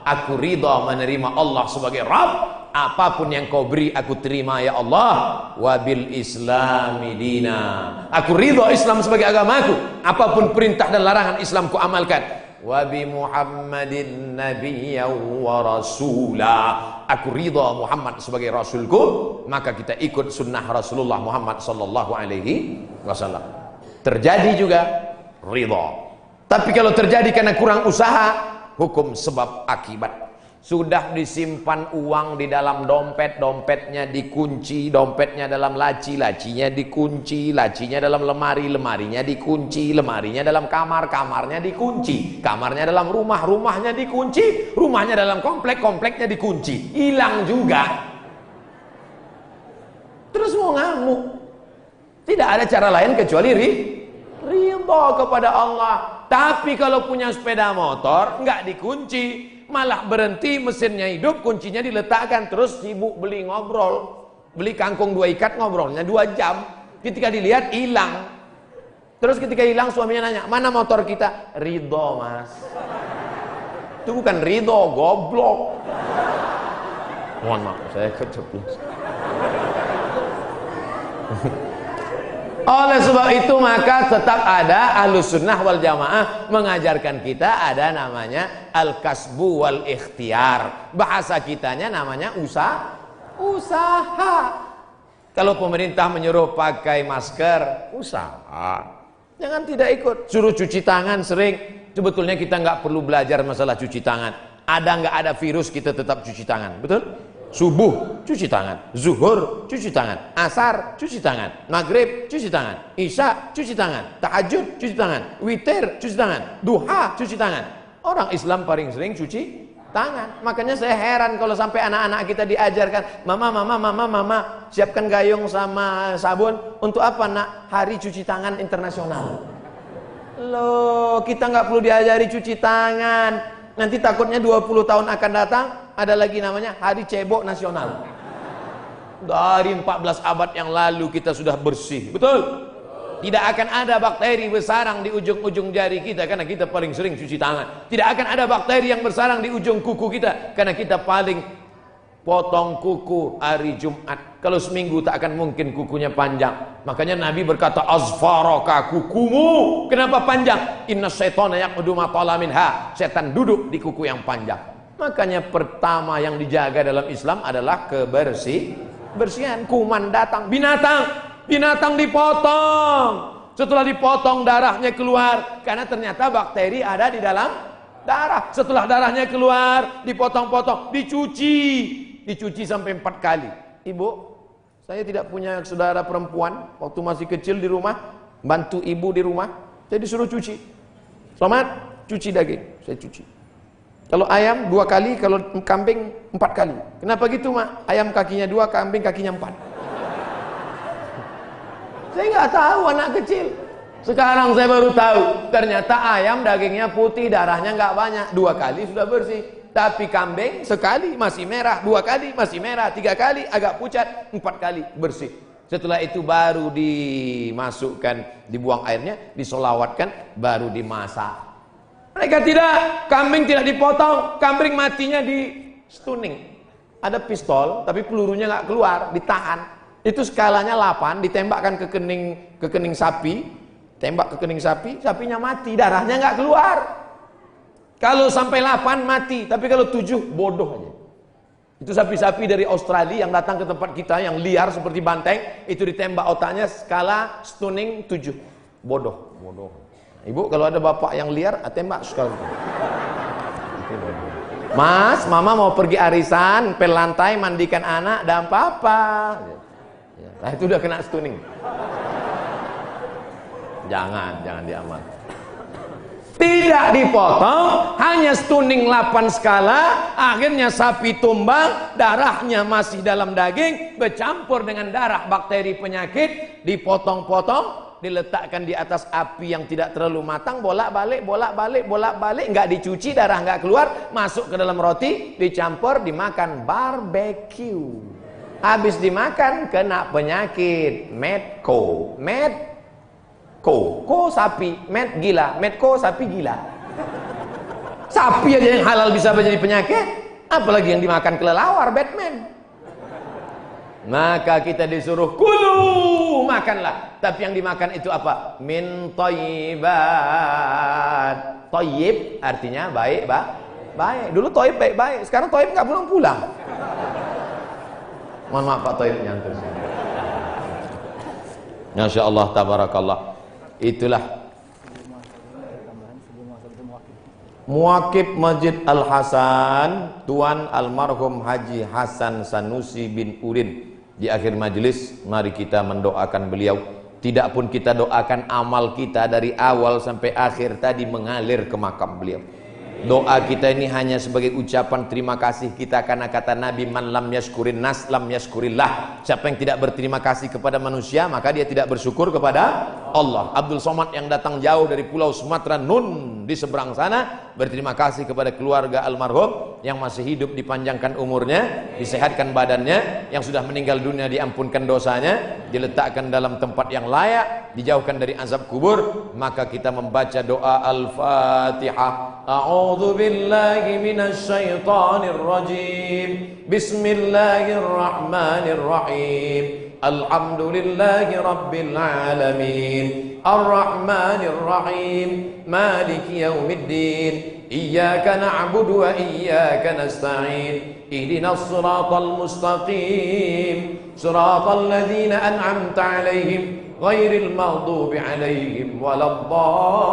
aku ridha menerima Allah sebagai Rabb. Apapun yang kau beri aku terima ya Allah. Wabil islami dina, aku ridha Islam sebagai agamaku. Apapun perintah dan larangan Islam ku amalkan. Wabi Muhammadin nabiyya wa rasula, aku ridha Muhammad sebagai rasulku, maka kita ikut sunnah Rasulullah Muhammad sallallahu alaihi wasallam. Terjadi juga ridha. Tapi kalau terjadi karena kurang usaha, hukum sebab akibat. Sudah disimpan uang di dalam dompet, dompetnya dikunci, dompetnya dalam laci, lacinya dikunci, lacinya dalam lemari, lemarinya dikunci, lemarinya dalam kamar, kamarnya dikunci, kamarnya dalam rumah, rumahnya dikunci, rumahnya dalam komplek, kompleknya dikunci. Hilang juga. Terus mau ngamuk. Tidak ada cara lain kecuali ridha kepada Allah. Tapi kalau punya sepeda motor nggak dikunci, malah berhenti, mesinnya hidup, kuncinya diletakkan, terus sibuk beli ngobrol, beli kangkung 2 ikat, ngobrolnya 2 jam. Ketika dilihat hilang. Terus ketika hilang suaminya nanya, mana motor kita? Ridho mas. Itu bukan ridho, goblok. Mohon maaf saya keceplos. Oleh sebab itu maka tetap ada Ahlus Sunnah wal Jamaah mengajarkan kita ada namanya al-kasbu wal ikhtiar. Bahasa kitanya namanya usaha. Kalau pemerintah menyuruh pakai masker, usaha. Jangan tidak ikut. Suruh cuci tangan sering. Sebetulnya kita nggak perlu belajar masalah cuci tangan. Ada nggak ada virus kita tetap cuci tangan, betul? Subuh cuci tangan, zuhur cuci tangan, asar cuci tangan, maghrib cuci tangan, isya cuci tangan, tahajud cuci tangan, witir cuci tangan, duha cuci tangan. Orang Islam paling sering cuci tangan. Makanya saya heran kalau sampai anak-anak kita diajarkan, mama siapkan gayung sama sabun. Untuk apa nak? Hari cuci tangan internasional. Loh, kita nggak perlu diajari cuci tangan. Nanti takutnya 20 tahun akan datang ada lagi namanya Hari Cebok Nasional. Dari 14 abad yang lalu kita sudah bersih, betul? Tidak akan ada bakteri bersarang di ujung-ujung jari kita karena kita paling sering cuci tangan. Tidak akan ada bakteri yang bersarang di ujung kuku kita karena kita paling potong kuku hari Jumat. Kalau seminggu tak akan mungkin kukunya panjang. Makanya Nabi berkata, azfaraka, kukumu kenapa panjang? Inna syaitana yaqudu ma tala minha, setan duduk di kuku yang panjang. Makanya pertama yang dijaga dalam Islam adalah bersihan. Kuman datang, binatang dipotong. Setelah dipotong darahnya keluar, karena ternyata bakteri ada di dalam darah. Setelah darahnya keluar, dipotong-potong, dicuci sampai 4 kali. Ibu, saya tidak punya saudara perempuan. Waktu masih kecil di rumah, bantu ibu di rumah, saya disuruh cuci. Selamat, cuci daging, saya cuci. Kalau ayam 2 kali, kalau kambing 4 kali. Kenapa gitu, Mak? Ayam kakinya 2, kambing kakinya 4. Saya nggak tahu, anak kecil. Sekarang saya baru tahu, ternyata ayam dagingnya putih, darahnya nggak banyak. 2 kali sudah bersih. Tapi kambing sekali masih merah, 2 kali masih merah, 3 kali agak pucat, 4 kali bersih. Setelah itu baru dimasukkan, dibuang airnya, disolawatkan, baru dimasak. Mereka tidak, kambing tidak dipotong, kambing matinya di stunning. Ada pistol, tapi pelurunya nggak keluar, ditahan. Itu skalanya 8, ditembakkan ke kening sapi, tembak ke kening sapi, sapinya mati, darahnya nggak keluar. Kalau sampai 8 mati, tapi kalau 7 bodoh aja. Itu sapi-sapi dari Australia yang datang ke tempat kita yang liar seperti banteng, itu ditembak otaknya skala stunning 7. Bodoh. Ibu kalau ada bapak yang liar, tembak sekali. Mas, mama mau pergi arisan, pel lantai, mandikan anak, dan papa. Nah, itu udah kena stunning. Jangan diamal. Tidak dipotong, hanya stunning 8 skala, akhirnya sapi tumbang, darahnya masih dalam daging, bercampur dengan darah bakteri penyakit, dipotong-potong, diletakkan di atas api yang tidak terlalu matang, bolak-balik, nggak dicuci, darah nggak keluar, masuk ke dalam roti, dicampur, dimakan, barbecue. Habis dimakan, kena penyakit, medco, sapi, med gila, medco sapi gila. Sapi aja yang halal bisa menjadi penyakit, apalagi yang dimakan kelelawar, Batman. Maka kita disuruh kulu, makanlah. Tapi yang dimakan itu apa? Min thayyibat. Thayyib artinya baik, baik. Dulu thayyib baik-baik, sekarang thayyib nggak pulang-pulang. Mohon maaf Pak Thayyib nyantur. Masya Allah, tabarakallah. Itulah Muwakib Masjid Al-Hasan, Tuan Almarhum Haji Hasan Sanusi bin Urin. Di akhir majelis, mari kita mendoakan beliau. Tidak pun kita doakan, amal kita dari awal sampai akhir tadi mengalir ke makam beliau. Doa kita ini hanya sebagai ucapan terima kasih kita, karena kata Nabi, man lam yashkurin nas lam yashkurillah. Siapa yang tidak berterima kasih kepada manusia, maka dia tidak bersyukur kepada Allah. Abdul Somad yang datang jauh dari pulau Sumatera Nun di seberang sana, berterima kasih kepada keluarga almarhum yang masih hidup, dipanjangkan umurnya, disehatkan badannya, yang sudah meninggal dunia diampunkan dosanya, diletakkan dalam tempat yang layak, dijauhkan dari azab kubur. Maka kita membaca doa Al-Fatihah. A'udzu billahi minasy syaithanir rajim. Bismillahirrahmanirrahim. Alhamdulillahi rabbil alamin. Ar-Rahmanir Rahim. Maliki yaumiddin. Iyyaka na'budu wa iyyaka nasta'in. Ihdinas siratal mustaqim. Siratal ladzina an'amta 'alaihim ghairil maghdubi 'alaihim waladdallin.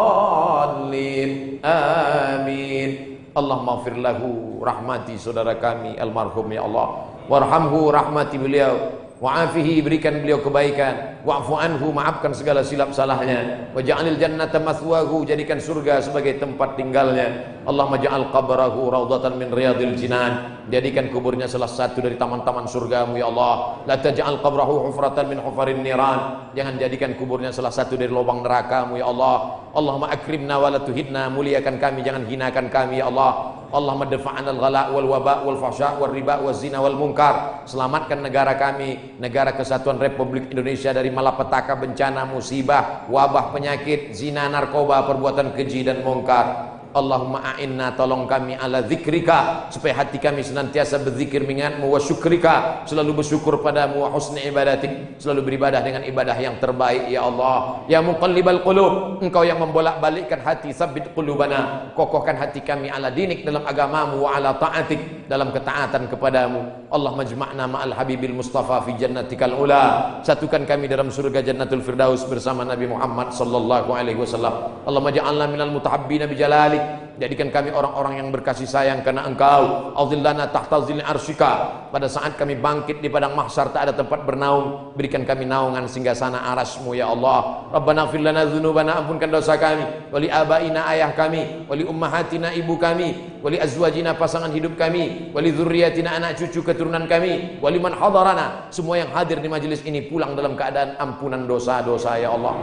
Amin. Allahumma ighfir lahu, rahmati saudara kami almarhum ya Allah. Warhamhu, rahmati beliau. Wa'afihi, berikan beliau kebaikan. Wa'fu anhu, maafkan segala silap salahnya. Waj'alil jannata mathwahu, jadikan surga sebagai tempat tinggalnya. Allahumma ja'al qabrahu raudhatan min riyadil jinan, jadikan kuburnya salah satu dari taman-taman surgamu ya Allah. La taj'al qabrahu hufratan min hufarin niran, jangan jadikan kuburnya salah satu dari lubang nerakamu ya Allah. Allahumma akrimna wa la tuhidna, muliakan kami, jangan hinakan kami ya Allah. Allahumma dafa'na al-ghala wal waba wal fahsya wal riba wal zina wal munkar, selamatkan negara kami, negara kesatuan Republik Indonesia dari malapetaka, bencana, musibah, wabah, penyakit, zina, narkoba, perbuatan keji dan munkar. Allahumma a'inna, tolong kami ala zikrika, supaya hati kami senantiasa berzikir mengingatmu, wa syukrika, selalu bersyukur padamu, wa husni ibadatik, selalu beribadah dengan ibadah yang terbaik ya Allah. Ya muqallibal qulub, engkau yang membolak-balikkan hati, sabbit qulubana, kokohkan hati kami ala dinik, dalam agamamu, wa ala ta'atik, dalam ketaatan kepadamu. Allah majma'na ma'al habibil mustafa fi jannatikal ula. Satukan kami dalam surga jannatul firdaus bersama Nabi Muhammad sallallahu alaihi wasallam. Allah maj'alna minal mutahabbina bijalalik. Jadikan kami orang-orang yang berkasih sayang karena Engkau. Azillana tahta zilli arsyika. Pada saat kami bangkit di padang mahsyar tak ada tempat bernaung, berikan kami naungan singgasana arasmu ya Allah. Rabbana fir lana dzunubana, ampunkan dosa kami, wali abaina ayah kami, wali ummahatina ibu kami, wali azwajina pasangan hidup kami, wali dzurriyyatina anak cucu keturunan kami, wali man hadarana, semua yang hadir di majelis ini pulang dalam keadaan ampunan dosa-dosa ya Allah.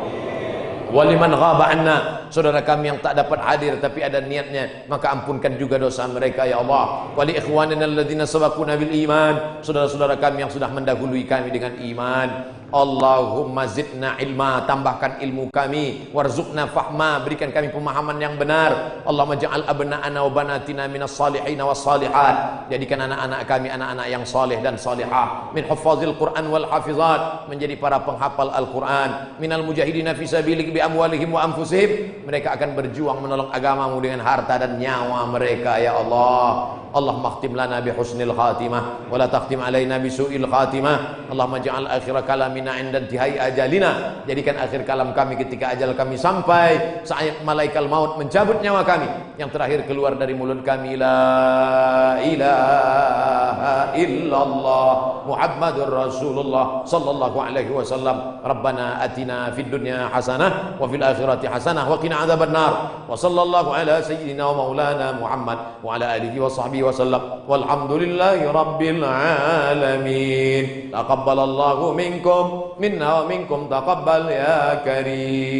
Waliman ghaba anna, saudara kami yang tak dapat hadir tapi ada niatnya, maka ampunkan juga dosa mereka ya Allah. Wali ikhwanina alladzina sabaquna bil iman, saudara-saudara kami yang sudah mendahului kami dengan iman. Allahumma zidna ilma, tambahkan ilmu kami, warzuqna fahma, berikan kami pemahaman yang benar. Allahumma ja'al abna'ana wa banatina minas salihin was salihat, jadikan anak-anak kami anak-anak yang saleh dan salihah, min huffazil Quran wal hafizat, menjadi para penghafal Al-Quran, minal mujahidina fi sabilik bi amwalihim wa anfusihim, mereka akan berjuang menolong agamamu dengan harta dan nyawa mereka ya Allah. Allahumma khtim lana bi husnil khatimah wa la takhtim alaina bi su'il khatimah. Allahumma ja'al akhir kalamina 'inda intihai ajalina, jadikan akhir kalam kami ketika ajal kami sampai, saat malaikat maut mencabut nyawa kami, yang terakhir keluar dari mulut kami la ilaha illallah Muhammadur Rasulullah sallallahu alaihi wasallam. Rabbana atina fid dunya hasanah wa fil akhirati hasanah wa qina adzabannar. Wa sallallahu ala sayyidina wa maulana Muhammad wa ala alihi wa sahbihi wasallam. Walhamdulillahi rabbil alamin. Taqabbalallahu minkum minna wa minkum taqabbal ya karim.